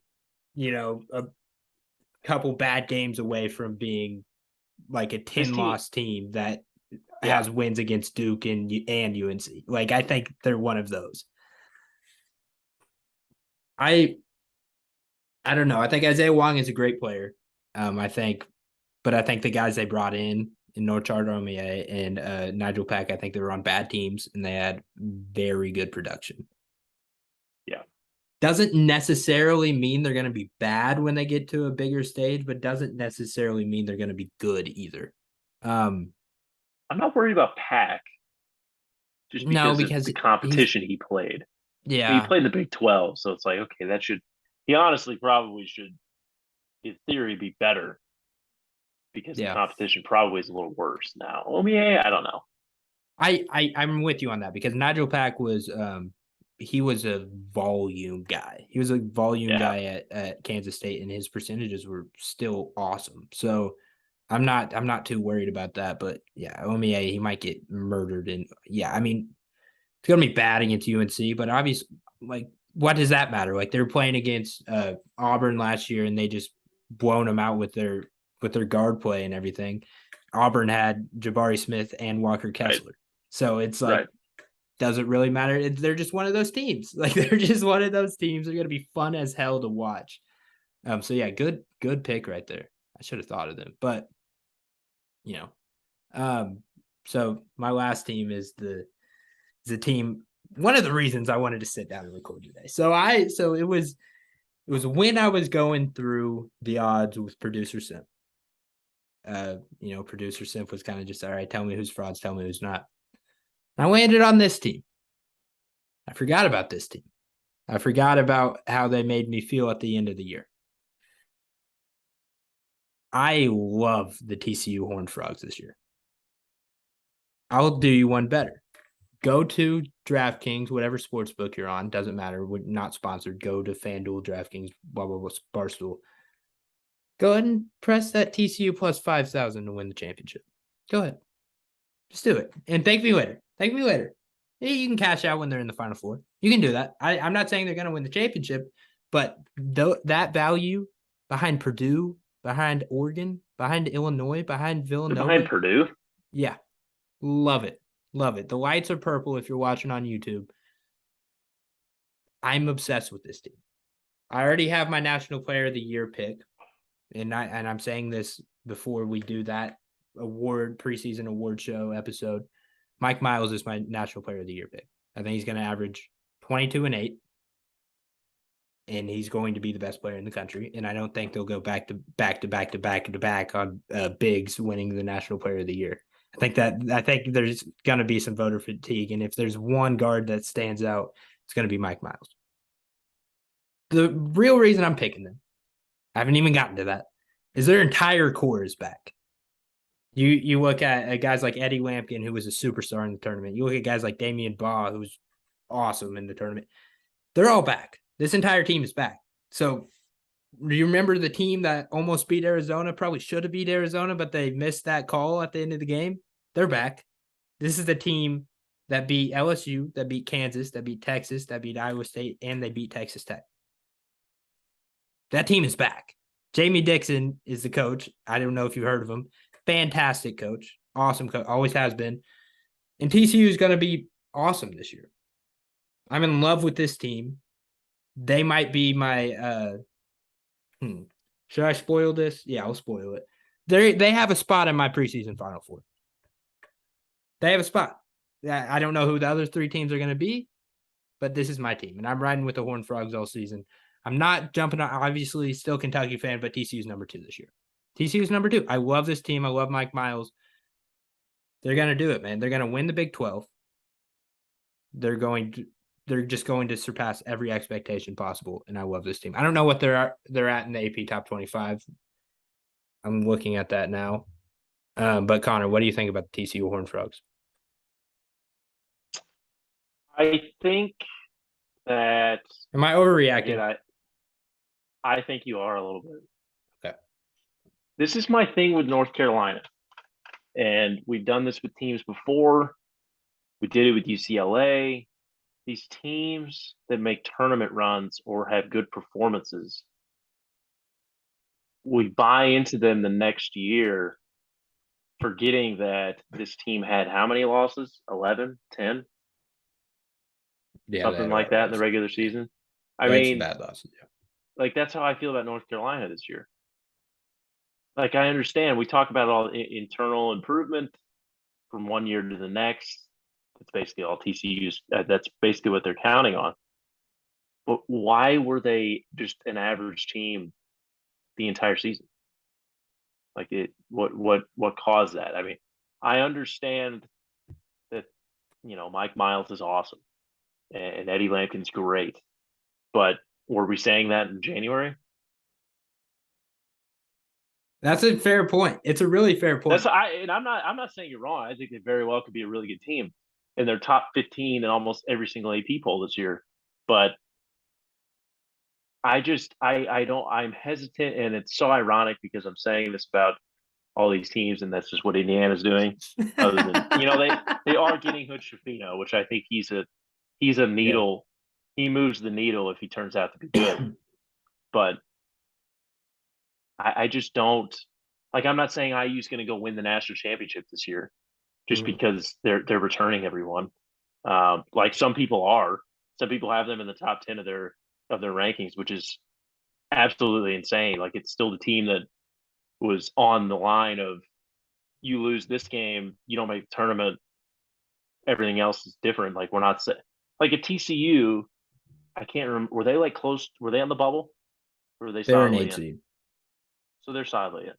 a couple bad games away from being like a 10-loss team that has wins against Duke and UNC. Like I think they're one of those. I don't know. I think Isaiah Wong is a great player. I think the guys they brought in Norchard Omier and Nigel Pack, I think they were on bad teams and they had very good production. Yeah. Doesn't necessarily mean they're going to be bad when they get to a bigger stage, but doesn't necessarily mean they're going to be good either. I'm not worried about Pack just because of the competition he played. Yeah. I mean, he played in the Big 12, so it's like, okay, he honestly probably should, in theory, be better because the competition probably is a little worse now. I don't know. I'm with you on that because Nigel Pack was he was a volume guy. He was a volume guy at Kansas State, and his percentages were still awesome. So I'm not too worried about that. But yeah, Omier, he might get murdered, and I mean, it's gonna be bad against UNC, but obviously, like, what does that matter? Like, they were playing against Auburn last year, and they just blown them out with their guard play and everything. Auburn had Jabari Smith and Walker Kessler. Right. So it's like, does it really matter? They're just one of those teams. Like, they're just one of those teams. They're going to be fun as hell to watch. So yeah, good pick right there. I should have thought of them, but so my last team is the team. One of the reasons I wanted to sit down and record today. So it was when I was going through the odds with producer Simp. Producer Simp was kind of just, all right, tell me who's frauds, tell me who's not. I landed on this team. I forgot about this team. I forgot about how they made me feel at the end of the year. I love the TCU Horned Frogs this year. I'll do you one better. Go to DraftKings, whatever sports book you're on, doesn't matter. We're not sponsored. Go to FanDuel, DraftKings, blah, blah, blah, Barstool. Go ahead and press that TCU plus 5,000 to win the championship. Go ahead. Just do it. And thank me later. Thank me later. You can cash out when they're in the Final Four. You can do that. I'm not saying they're going to win the championship, but that value behind Purdue, behind Oregon, behind Illinois, behind Villanova. Behind Purdue? Yeah. Love it. Love it. The lights are purple if you're watching on YouTube. I'm obsessed with this team. I already have my National Player of the Year pick. And I'm saying this before we do that preseason award show episode. Mike Miles is my National Player of the Year pick. I think he's going to average 22 and 8. And he's going to be the best player in the country. And I don't think they'll go back to back on Biggs winning the National Player of the Year. I think there's going to be some voter fatigue. And if there's one guard that stands out, it's going to be Mike Miles. The real reason I'm picking them, I haven't even gotten to that, is their entire core is back. You look at guys like Eddie Lampkin, who was a superstar in the tournament. You look at guys like Damian Baugh, who was awesome in the tournament. They're all back. This entire team is back. So do you remember the team that almost beat Arizona? Probably should have beat Arizona, but they missed that call at the end of the game. They're back. This is the team that beat LSU, that beat Kansas, that beat Texas, that beat Iowa State, and they beat Texas Tech. That team is back. Jamie Dixon is the coach. I don't know if you've heard of him. Fantastic coach. Awesome coach. Always has been. And TCU is going to be awesome this year. I'm in love with this team. They might be my should I spoil this? Yeah, I'll spoil it. They have a spot in my preseason Final Four. They have a spot. I don't know who the other three teams are going to be, but this is my team, and I'm riding with the Horned Frogs all season. I'm not jumping on, obviously, still Kentucky fan, but TCU's number 2 this year. TCU's number 2. I love this team. I love Mike Miles. They're going to do it, man. They're going to win the Big 12. They're just going to surpass every expectation possible, and I love this team. I don't know what they're at in the AP Top 25. I'm looking at that now. But Connor, what do you think about the TCU Horned Frogs? I think that Am I overreacting? again, I think you are a little bit. Okay. This is my thing with North Carolina, and we've done this with teams before. We did it with UCLA. These teams that make tournament runs or have good performances, we buy into them the next year, forgetting that this team had how many losses? 11, 10? Yeah, Something like that in the regular season. I That's mean, bad losses. Yeah. like that's how I feel about North Carolina this year. Like I understand we talk about all internal improvement from one year to the next. It's basically all TCU's. That's basically what they're counting on. But why were they just an average team the entire season? Like what caused that? I mean, I understand that Mike Miles is awesome and Eddie Lampkin's great, but were we saying that in January? That's a fair point. It's a really fair point. I'm not saying you're wrong. I think they very well could be a really good team, and they're top 15 in almost every single AP poll this year. But I'm hesitant, and it's so ironic because I'm saying this about all these teams, and that's just what Indiana's doing. Other than they are getting Hood Schifino, which I think he's a needle. Yeah. He moves the needle if he turns out to be good. But I just don't like. I'm not saying IU's going to go win the national championship this year, just because they're returning everyone. Like some people are. Some people have them in the top 10 of their rankings, which is absolutely insane. Like it's still the team that was on the line of you lose this game, you don't make the tournament. Everything else is different. Like we're not like at TCU. I can't remember. Were they like close? Were they on the bubble? Or were they solidly in? So they're solidly in.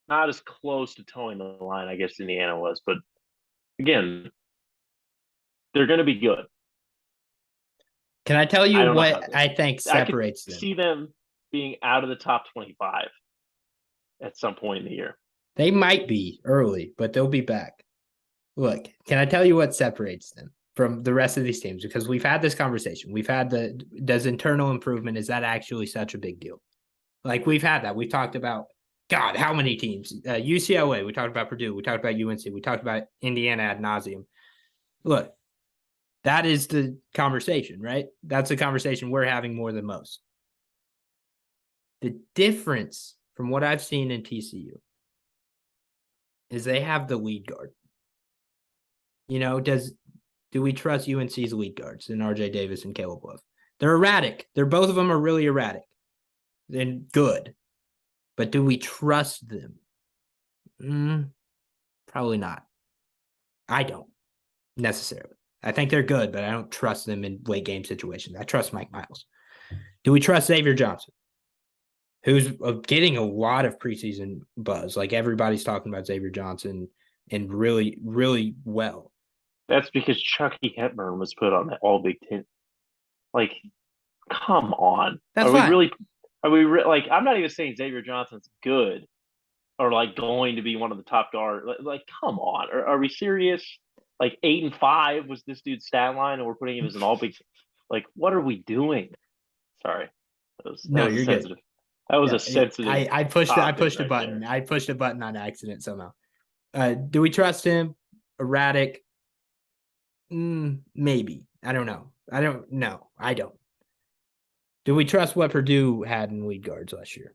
Not as close to towing the line, I guess Indiana was, but again, they're going to be good. Can I tell you what I think separates them? I see them being out of the top 25 at some point in the year. They might be early, but they'll be back. Look, can I tell you what separates them from the rest of these teams? Because we've had this conversation. We've had does internal improvement, is that actually such a big deal? Like we've had that. We've talked about, God, how many teams? UCLA, we talked about Purdue, we talked about UNC, we talked about Indiana ad nauseum. Look, that is the conversation, right? That's the conversation we're having more than most. The difference from what I've seen in TCU is they have the lead guard. Do we trust UNC's lead guards in RJ Davis and Caleb Love? They're erratic. Both of them are really erratic and good. But do we trust them? Probably not. I don't necessarily. I think they're good, but I don't trust them in late game situations. I trust Mike Miles. Do we trust Xavier Johnson, who's getting a lot of preseason buzz? Like everybody's talking about Xavier Johnson and really, really well. That's because Chucky Hepburn was put on the All Big Ten. Like, come on. That's fine. Are we like? I'm not even saying Xavier Johnson's good or like going to be one of the top guards. Like, come on. Are we serious? Like 8-5 was this dude's stat line, and we're putting him as an All Big. Like, what are we doing? Sorry, that was you're sensitive. Good. That was a sensitive. I pushed a button. There. I pushed a button on accident somehow. Do we trust him? Erratic? Maybe. I don't know. I don't. Do we trust what Purdue had in lead guards last year?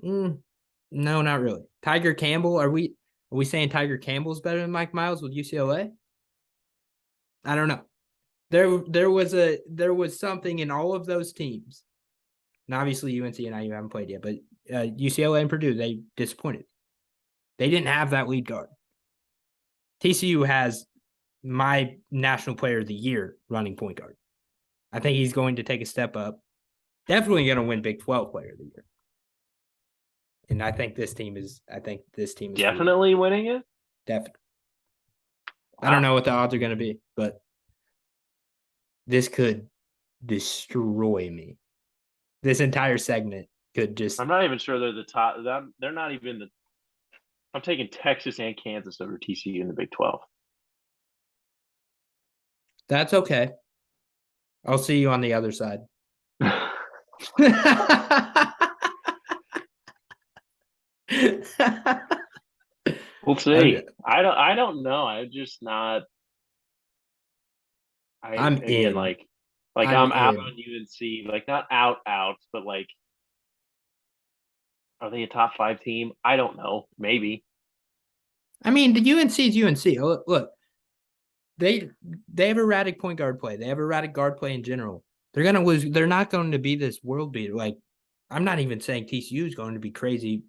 No, not really. Tiger Campbell, are we saying Tiger Campbell's better than Mike Miles with UCLA? I don't know. There was something in all of those teams. And obviously UNC and IU haven't played yet, but UCLA and Purdue, they disappointed. They didn't have that lead guard. TCU has my national player of the year running point guard. I think he's going to take a step up. Definitely going to win Big 12 player of the year. And I think this team is Definitely winning it. Definitely. Wow. I don't know what the odds are going to be, but this could destroy me. This entire segment could just. I'm not even sure they're the top. They're not even the. I'm taking Texas and Kansas over TCU in the Big 12. That's okay. I'll see you on the other side. We'll see. I don't know. I'm just not. I'm in. Like I'm out on UNC. Like not out, but like, are they a top 5 team? I don't know. Maybe. I mean, the UNC is UNC. Look, they have erratic point guard play. They have erratic guard play in general. They're gonna lose. They're not going to be this world beater. Like, I'm not even saying TCU is going to be crazy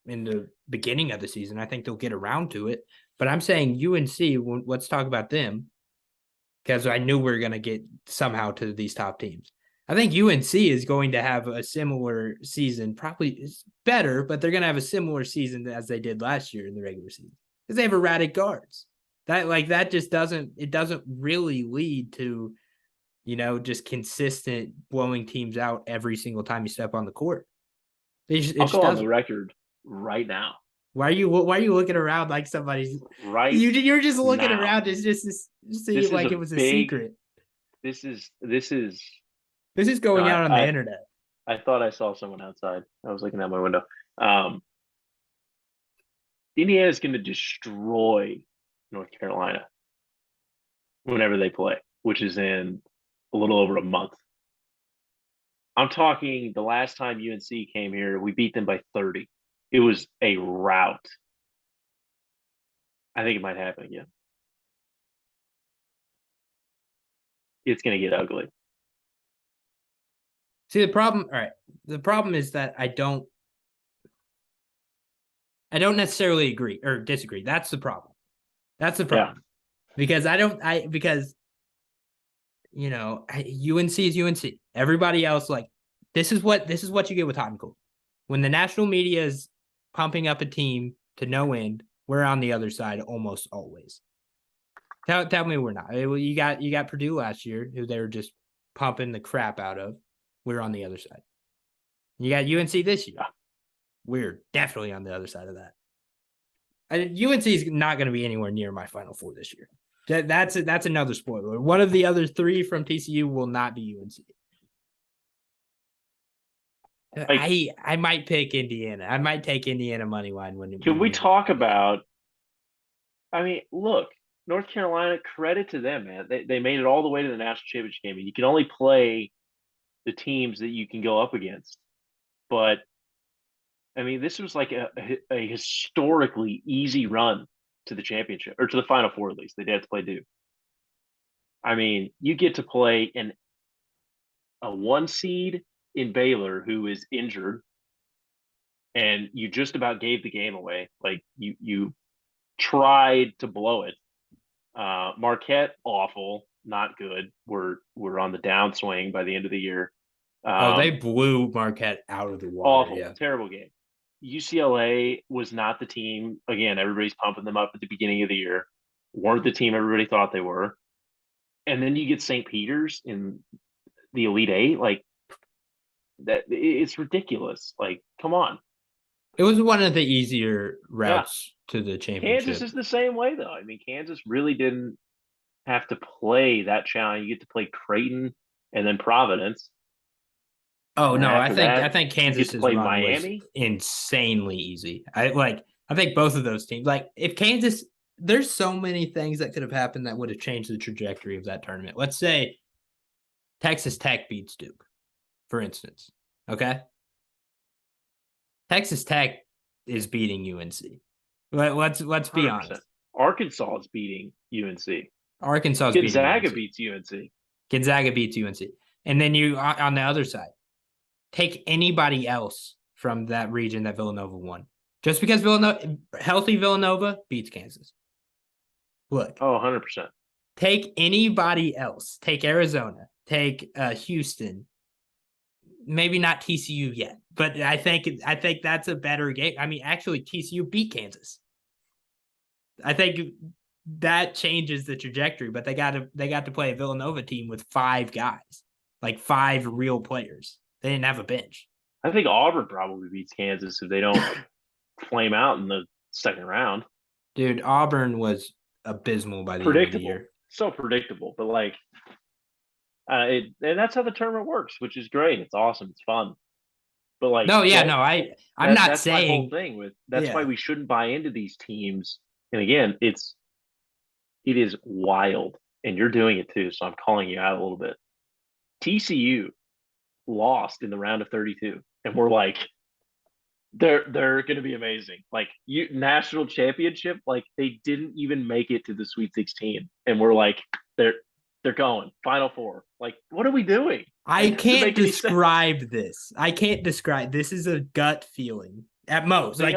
in the beginning of the season. I think they'll get around to it. But I'm saying UNC, let's talk about them, because I knew we were going to get somehow to these top teams. I think UNC is going to have a similar season, probably better, but they're going to have a similar season as they did last year in the regular season, because they have erratic guards. That just doesn't really lead to, just consistent blowing teams out every single time you step on the court. I'll go on the record right now. Why are you looking around like somebody's right? You're just looking around. It's just seeing like it was a secret. This is going out on the internet. I thought I saw someone outside. I was looking out my window. Indiana is going to destroy North Carolina whenever they play, which is in a little over a month. I'm talking the last time UNC came here, we beat them by 30. It was a rout. I think it might happen again. It's going to get ugly. See, the problem is that I don't necessarily agree or disagree. That's the problem. Yeah. Because UNC is UNC. Everybody else, like, this is what you get with hot and cold. When the national media is pumping up a team to no end, we're on the other side almost always. Tell me we're not. You got Purdue last year, who they were just pumping the crap out of. We're on the other side. You got UNC this year. We're definitely on the other side of that. UNC is not going to be anywhere near my Final Four this year. That's another spoiler. One of the other 3 from TCU will not be UNC. I might pick Indiana. I might take Indiana money line. Can we talk about? I mean, look, North Carolina. Credit to them, man. They made it all the way to the national championship game. You can only play the teams that you can go up against, but I mean, this was like a historically easy run to the championship, or to the Final Four at least. They did have to play Duke. I mean, you get to play a 1 seed in Baylor who is injured, and you just about gave the game away. Like you tried to blow it. Marquette, awful, not good. We're on the downswing by the end of the year. They blew Marquette out of the water. Awful, terrible game. UCLA was not the team. Again, everybody's pumping them up at the beginning of the year. Weren't the team everybody thought they were. And then you get St. Peter's in the Elite Eight. Like, that, it's ridiculous. Like, come on. It was one of the easier routes to the championship. Kansas is the same way, though. I mean, Kansas really didn't have to play that challenge. You get to play Creighton and then Providence. Oh no, I think Kansas is Miami insanely easy. I think both of those teams. Like, if Kansas, there's so many things that could have happened that would have changed the trajectory of that tournament. Let's say Texas Tech beats Duke, for instance. Okay. Texas Tech is beating UNC. Let's be 100%. honest. Arkansas is beating UNC. Arkansas is beating Gonzaga UNC. beats UNC. Gonzaga beats UNC. And then you on the other side, take anybody else from that region that Villanova won. Just because healthy Villanova beats Kansas. Look, Oh, 100%. take anybody else. Take Arizona. Take Houston. Maybe not TCU yet, but I think that's a better game. I mean, actually, TCU beat Kansas. I think that changes the trajectory, but they got to play a Villanova team with 5 guys, like 5 real players. They didn't have a bench. I think Auburn probably beats Kansas if they don't flame out in the second round. Dude, Auburn was abysmal by the end of the year. So predictable, but like, and that's how the tournament works, which is great. It's awesome. It's fun. But like, I'm not that's saying my whole thing with that's why we shouldn't buy into these teams. And again, it is wild, and you're doing it too. So I'm calling you out a little bit. TCU lost in the round of 32, and we're like, they're going to be amazing. Like national championship, like they didn't even make it to the Sweet 16, and we're like, they're going Final Four. Like, what are we doing? I can't describe this. I can't describe. This is a gut feeling at most. They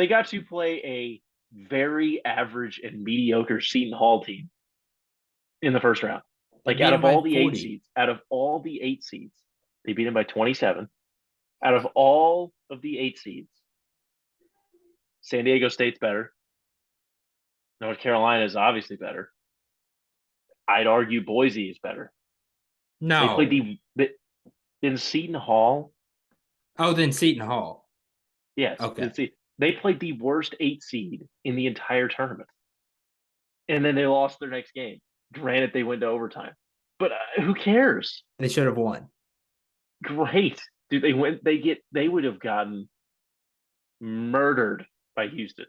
got to play a very average and mediocre Seton Hall team in the first round. Like out of all the 8 seeds, they beat them by 27. Out of all of the 8 seeds, San Diego State's better. North Carolina is obviously better. I'd argue Boise is better. No. They played in Seton Hall. Oh, then Seton Hall. Yes. Okay. They played the worst 8 seed in the entire tournament. And then they lost their next game. Granted, they went to overtime. But who cares? They should have won. Great. Dude, they would have gotten murdered by Houston.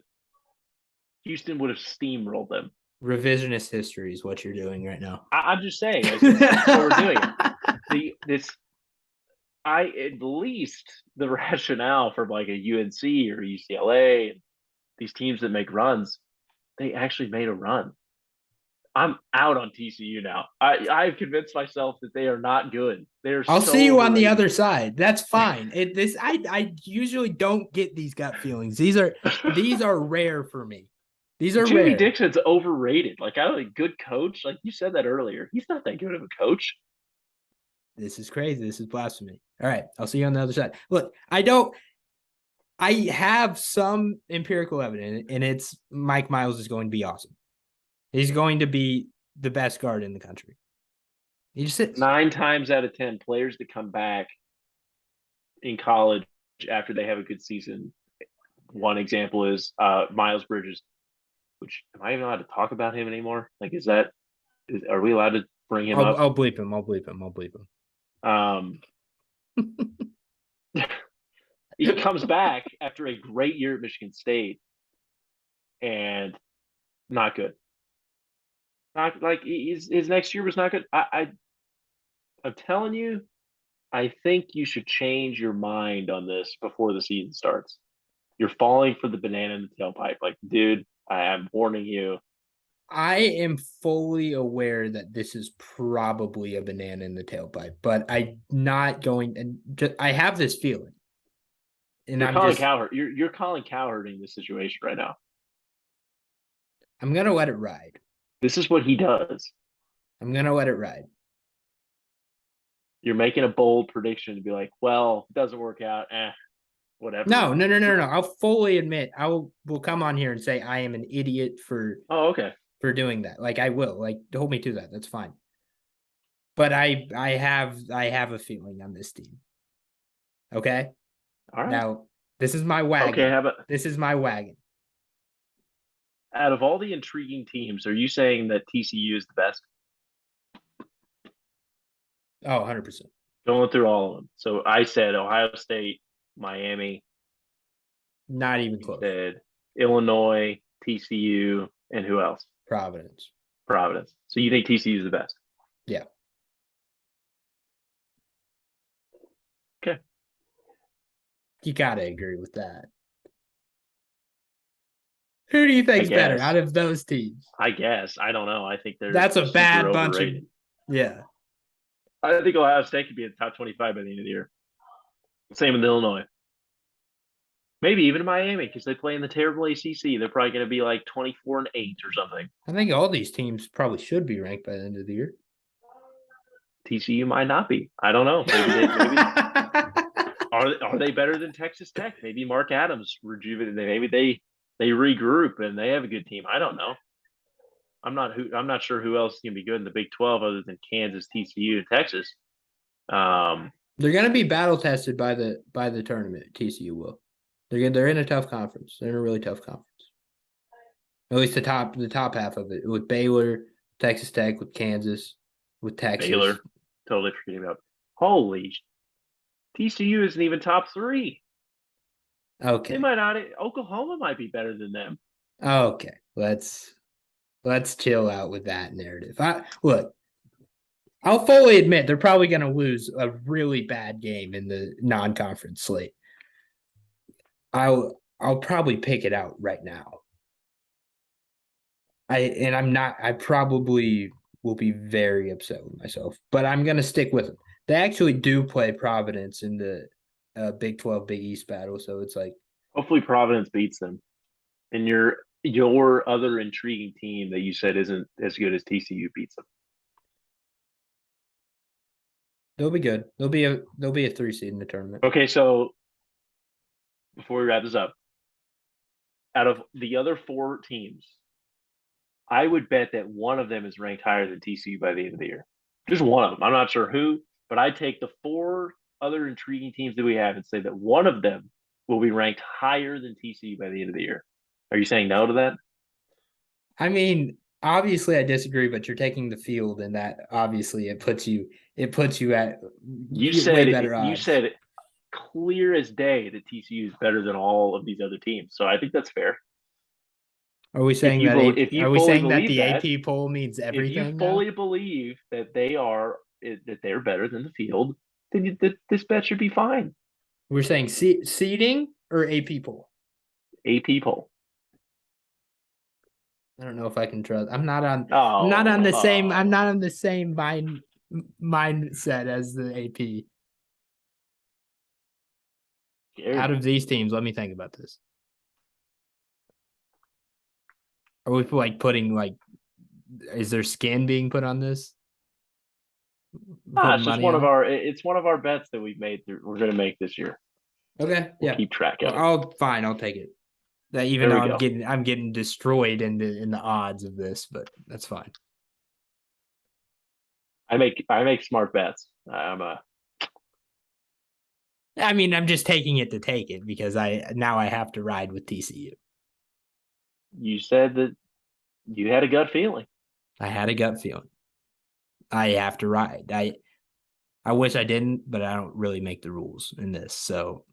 Houston would have steamrolled them. Revisionist history is what you're doing right now. I'm just saying. That's what we're doing. At least the rationale for like a UNC or UCLA, these teams that make runs, they actually made a run. I'm out on TCU now. I've convinced myself that they are not good. I'll see you on the other side. That's fine. I usually don't get these gut feelings. These are rare for me. These are Jimmy rare. Dixon's overrated. Like, I don't think good coach. Like you said that earlier. He's not that good of a coach. This is crazy. This is blasphemy. All right. I'll see you on the other side. Look, I have some empirical evidence, and it's Mike Miles is going to be awesome. He's going to be the best guard in the country. He just sits. 9 times out of 10, players that come back in college after they have a good season. One example is Miles Bridges, which am I even allowed to talk about him anymore? Like, are we allowed to bring him up? I'll bleep him. I'll bleep him. He comes back after a great year at Michigan State and not good. Not like his next year was not good. I'm telling you, I think you should change your mind on this before the season starts. You're falling for the banana in the tailpipe. Like, dude, I am warning you. I am fully aware that this is probably a banana in the tailpipe, but I'm not going and I have this feeling. And you're Colin Cowherding this situation right now. I'm gonna let it ride. This is what he does. I'm gonna let it ride. You're making a bold prediction to be like, well, if it doesn't work out, whatever. No. I'll fully admit will come on here and say I am an idiot for doing that. Like I will. Like hold me to that. That's fine. But I have a feeling on this team. Okay? All right. Now, this is my wagon. Okay, this is my wagon. Out of all the intriguing teams, are you saying that TCU is the best? Oh, 100%. Going through all of them. So I said Ohio State, Miami. Not even close. Said Illinois, TCU, and who else? Providence. So you think TCU is the best? Yeah. You gotta agree with that. Who do you I think's better guess. out of those teams? I guess. I don't know. I think they're That's a super bad bunch of overrated. yeah. I think Ohio State could be in the top 25 by the end of the year. Same with Illinois. Maybe even Miami because they play in the terrible ACC. They're probably going to be like 24-8 or something. I think all these teams probably should be ranked by the end of the year. TCU might not be. I don't know. Maybe are they better than Texas Tech? Maybe Mark Adams rejuvenated. Maybe they regroup and they have a good team. I don't know. I'm not sure who else can be good in the Big 12 other than Kansas, TCU, and Texas. They're going to be battle tested by the tournament. TCU will. They're in a tough conference. They're in a really tough conference. At least the top half of it with Baylor, Texas Tech, with Kansas, with Texas. Baylor, totally forgetting about. Holy, TCU isn't even top 3. Okay. They might not. Oklahoma might be better than them. Okay. Let's chill out with that narrative. I'll fully admit they're probably going to lose a really bad game in the non-conference slate. I'll probably pick it out right now. I probably will be very upset with myself, but I'm going to stick with them. They actually do play Providence in the Big 12 Big East battle, so it's like hopefully Providence beats them. And your other intriguing team that you said isn't as good as TCU beats them. they'll be good. They'll be a 3 seed in the tournament. Okay, so before we wrap this up, out of the other 4 teams, I would bet that one of them is ranked higher than TCU by the end of the year. Just one of them. I'm not sure who, but I take the 4 other intriguing teams that we have and say that one of them will be ranked higher than TCU by the end of the year. Are you saying no to that? I mean, obviously I disagree, but you're taking the field, and that obviously it puts you at way better odds. You said clear as day that TCU is better than all of these other teams. So I think that's fair. Are we saying that the AP poll means everything? If you fully believe that they're better than the field, then this bet should be fine. We're saying seeding or AP poll? AP poll. I don't know if I can trust. I'm not on the same mindset as the AP. Out of these teams, let me think about this. Are we like putting is there skin being put on this? It's just it's one of our bets that we've made. We're going to make this year. Okay, we'll keep track of it. I'll take it. That even though I'm getting destroyed in the odds of this, but that's fine. I make smart bets. I'm just taking it to take it because I have to ride with TCU. You said that you had a gut feeling. I had a gut feeling. I have to ride. I wish I didn't, but I don't really make the rules in this. So,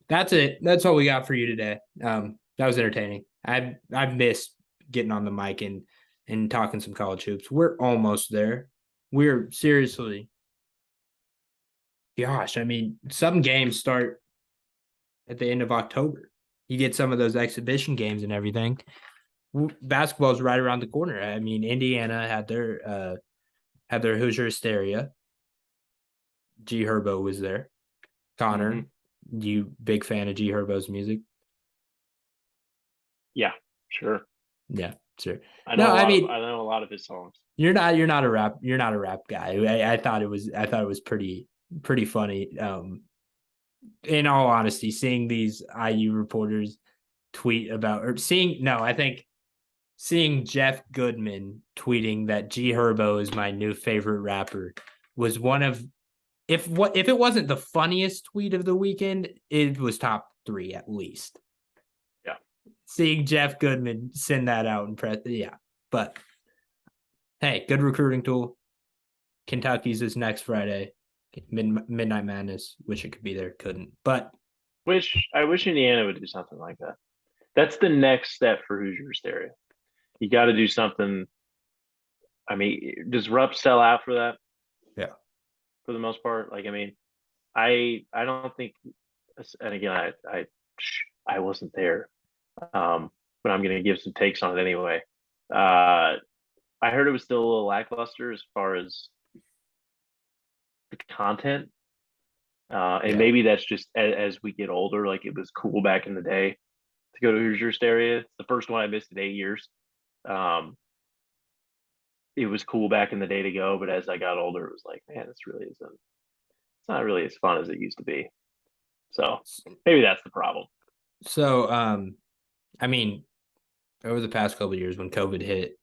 that's it. That's all we got for you today. That was entertaining. I've missed getting on the mic and talking some college hoops. We're almost there. We're seriously. Gosh, some games start at the end of October. You get some of those exhibition games and everything. Basketball's right around the corner. Indiana had their Hoosier Hysteria. G Herbo was there. Connor, you big fan of G Herbo's music? Yeah, sure. Yeah, sure. I know a lot of his songs. You're not a rap guy. I thought it was pretty funny. In all honesty, seeing these IU reporters tweet about seeing Jeff Goodman tweeting that G Herbo is my new favorite rapper was one of if it wasn't the funniest tweet of the weekend, it was top 3 at least. Yeah. Seeing Jeff Goodman send that out and press, yeah. But hey, good recruiting tool. Kentucky's is next Friday. Midnight Madness. Wish it could be there. Couldn't. But I wish Indiana would do something like that. That's the next step for Hoosier Hysteria. You got to do something. Does Rupp sell out for that? Yeah. For the most part, I don't think and again, I wasn't there, but I'm gonna give some takes on it anyway. I heard it was still a little lackluster as far as the content, and Yeah. maybe that's just as we get older. Like it was cool back in the day to go to Hoosier Area. It's the first one I missed in 8 years. Um, it was cool back in the day to go, but as I got older, it was like, man, this really isn't. It's not really as fun as it used to be. So maybe that's the problem. So, I mean, over the past couple of years when COVID hit,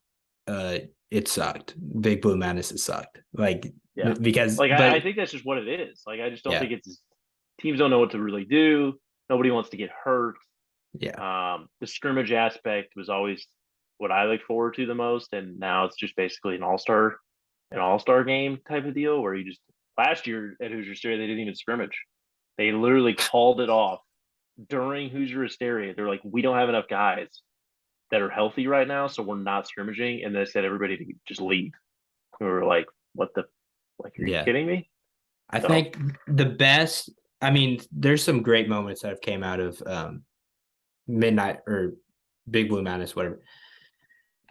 it sucked. Big Blue Madness has sucked. Like, Yeah, because, like but I think that's just what it is. Like I just don't yeah, think it's teams don't know what to really do. Nobody wants to get hurt. yeah, The scrimmage aspect was always what I look forward to the most, and now it's just basically an all star game type of deal where you just last year at Hoosier Hysteria they didn't even scrimmage. They literally called it off during Hoosier Hysteria. They're like, we don't have enough guys that are healthy right now, so we're not scrimmaging, and they said everybody to just leave. We were like, what the, like, are you yeah. kidding me? I So think the best, I mean, there's some great moments that have came out of Midnight or Big Blue Madness, whatever.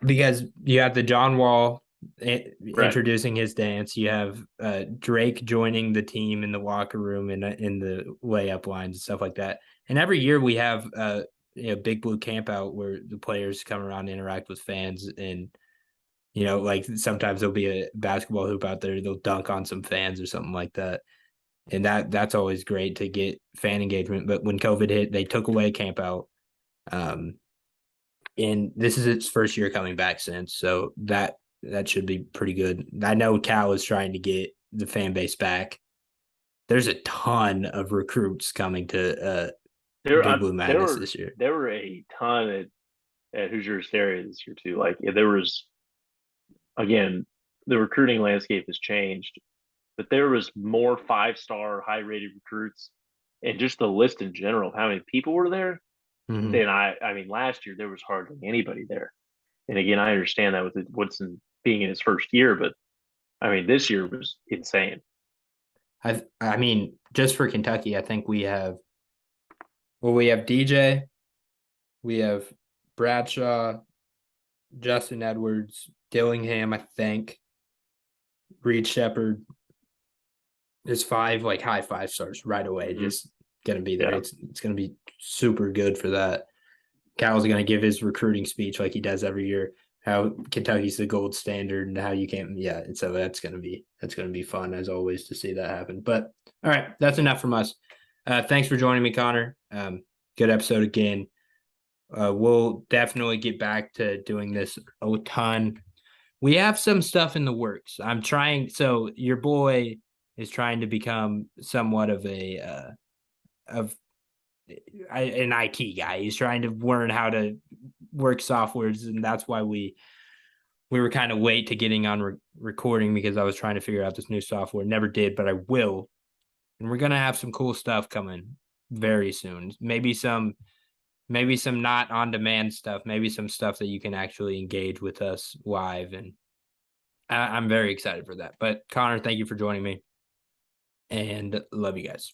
Because you have the John Wall right. introducing his dance. You have Drake joining the team in the locker room and in the layup lines and stuff like that. And every year we have Big Blue camp out where the players come around and interact with fans. And, like sometimes there'll be a basketball hoop out there. They'll dunk on some fans or something like that. And that's always great to get fan engagement. But when COVID hit, they took away camp out. And this is its first year coming back since, so that should be pretty good. I know Cal is trying to get the fan base back. There's a ton of recruits coming to There, Big Blue there Madness were this year. there were a ton at Hoosier Hysteria this year too. Like there was again, the recruiting landscape has changed, but there was more 5-star, high-rated recruits, and just the list in general of how many people were there. Mm-hmm. Than I mean, last year there was hardly anybody there. And again, I understand that with Woodson being in his first year, but I mean, this year was insane. I mean, just for Kentucky, I think we have DJ, we have Bradshaw, Justin Edwards, Dillingham, I think, Reed Shepard. There's 5 like high 5 stars right away. Mm-hmm. Just gonna be there. Yeah. It's gonna be super good for that. Cal's gonna give his recruiting speech like he does every year. How Kentucky's the gold standard and how you can't. Yeah, so that's gonna be fun as always to see that happen. But all right, that's enough from us. Thanks for joining me, Connor. Good episode again. We'll definitely get back to doing this a ton. We have some stuff in the works. I'm trying. So your boy is trying to become somewhat of an IT guy. He's trying to learn how to work softwares, and that's why we were kind of late to getting on recording because I was trying to figure out this new software. Never did, but I will. And we're gonna have some cool stuff coming very soon. Maybe some not on demand stuff. Maybe some stuff that you can actually engage with us live, and I'm very excited for that. But Connor, thank you for joining me, and love you guys.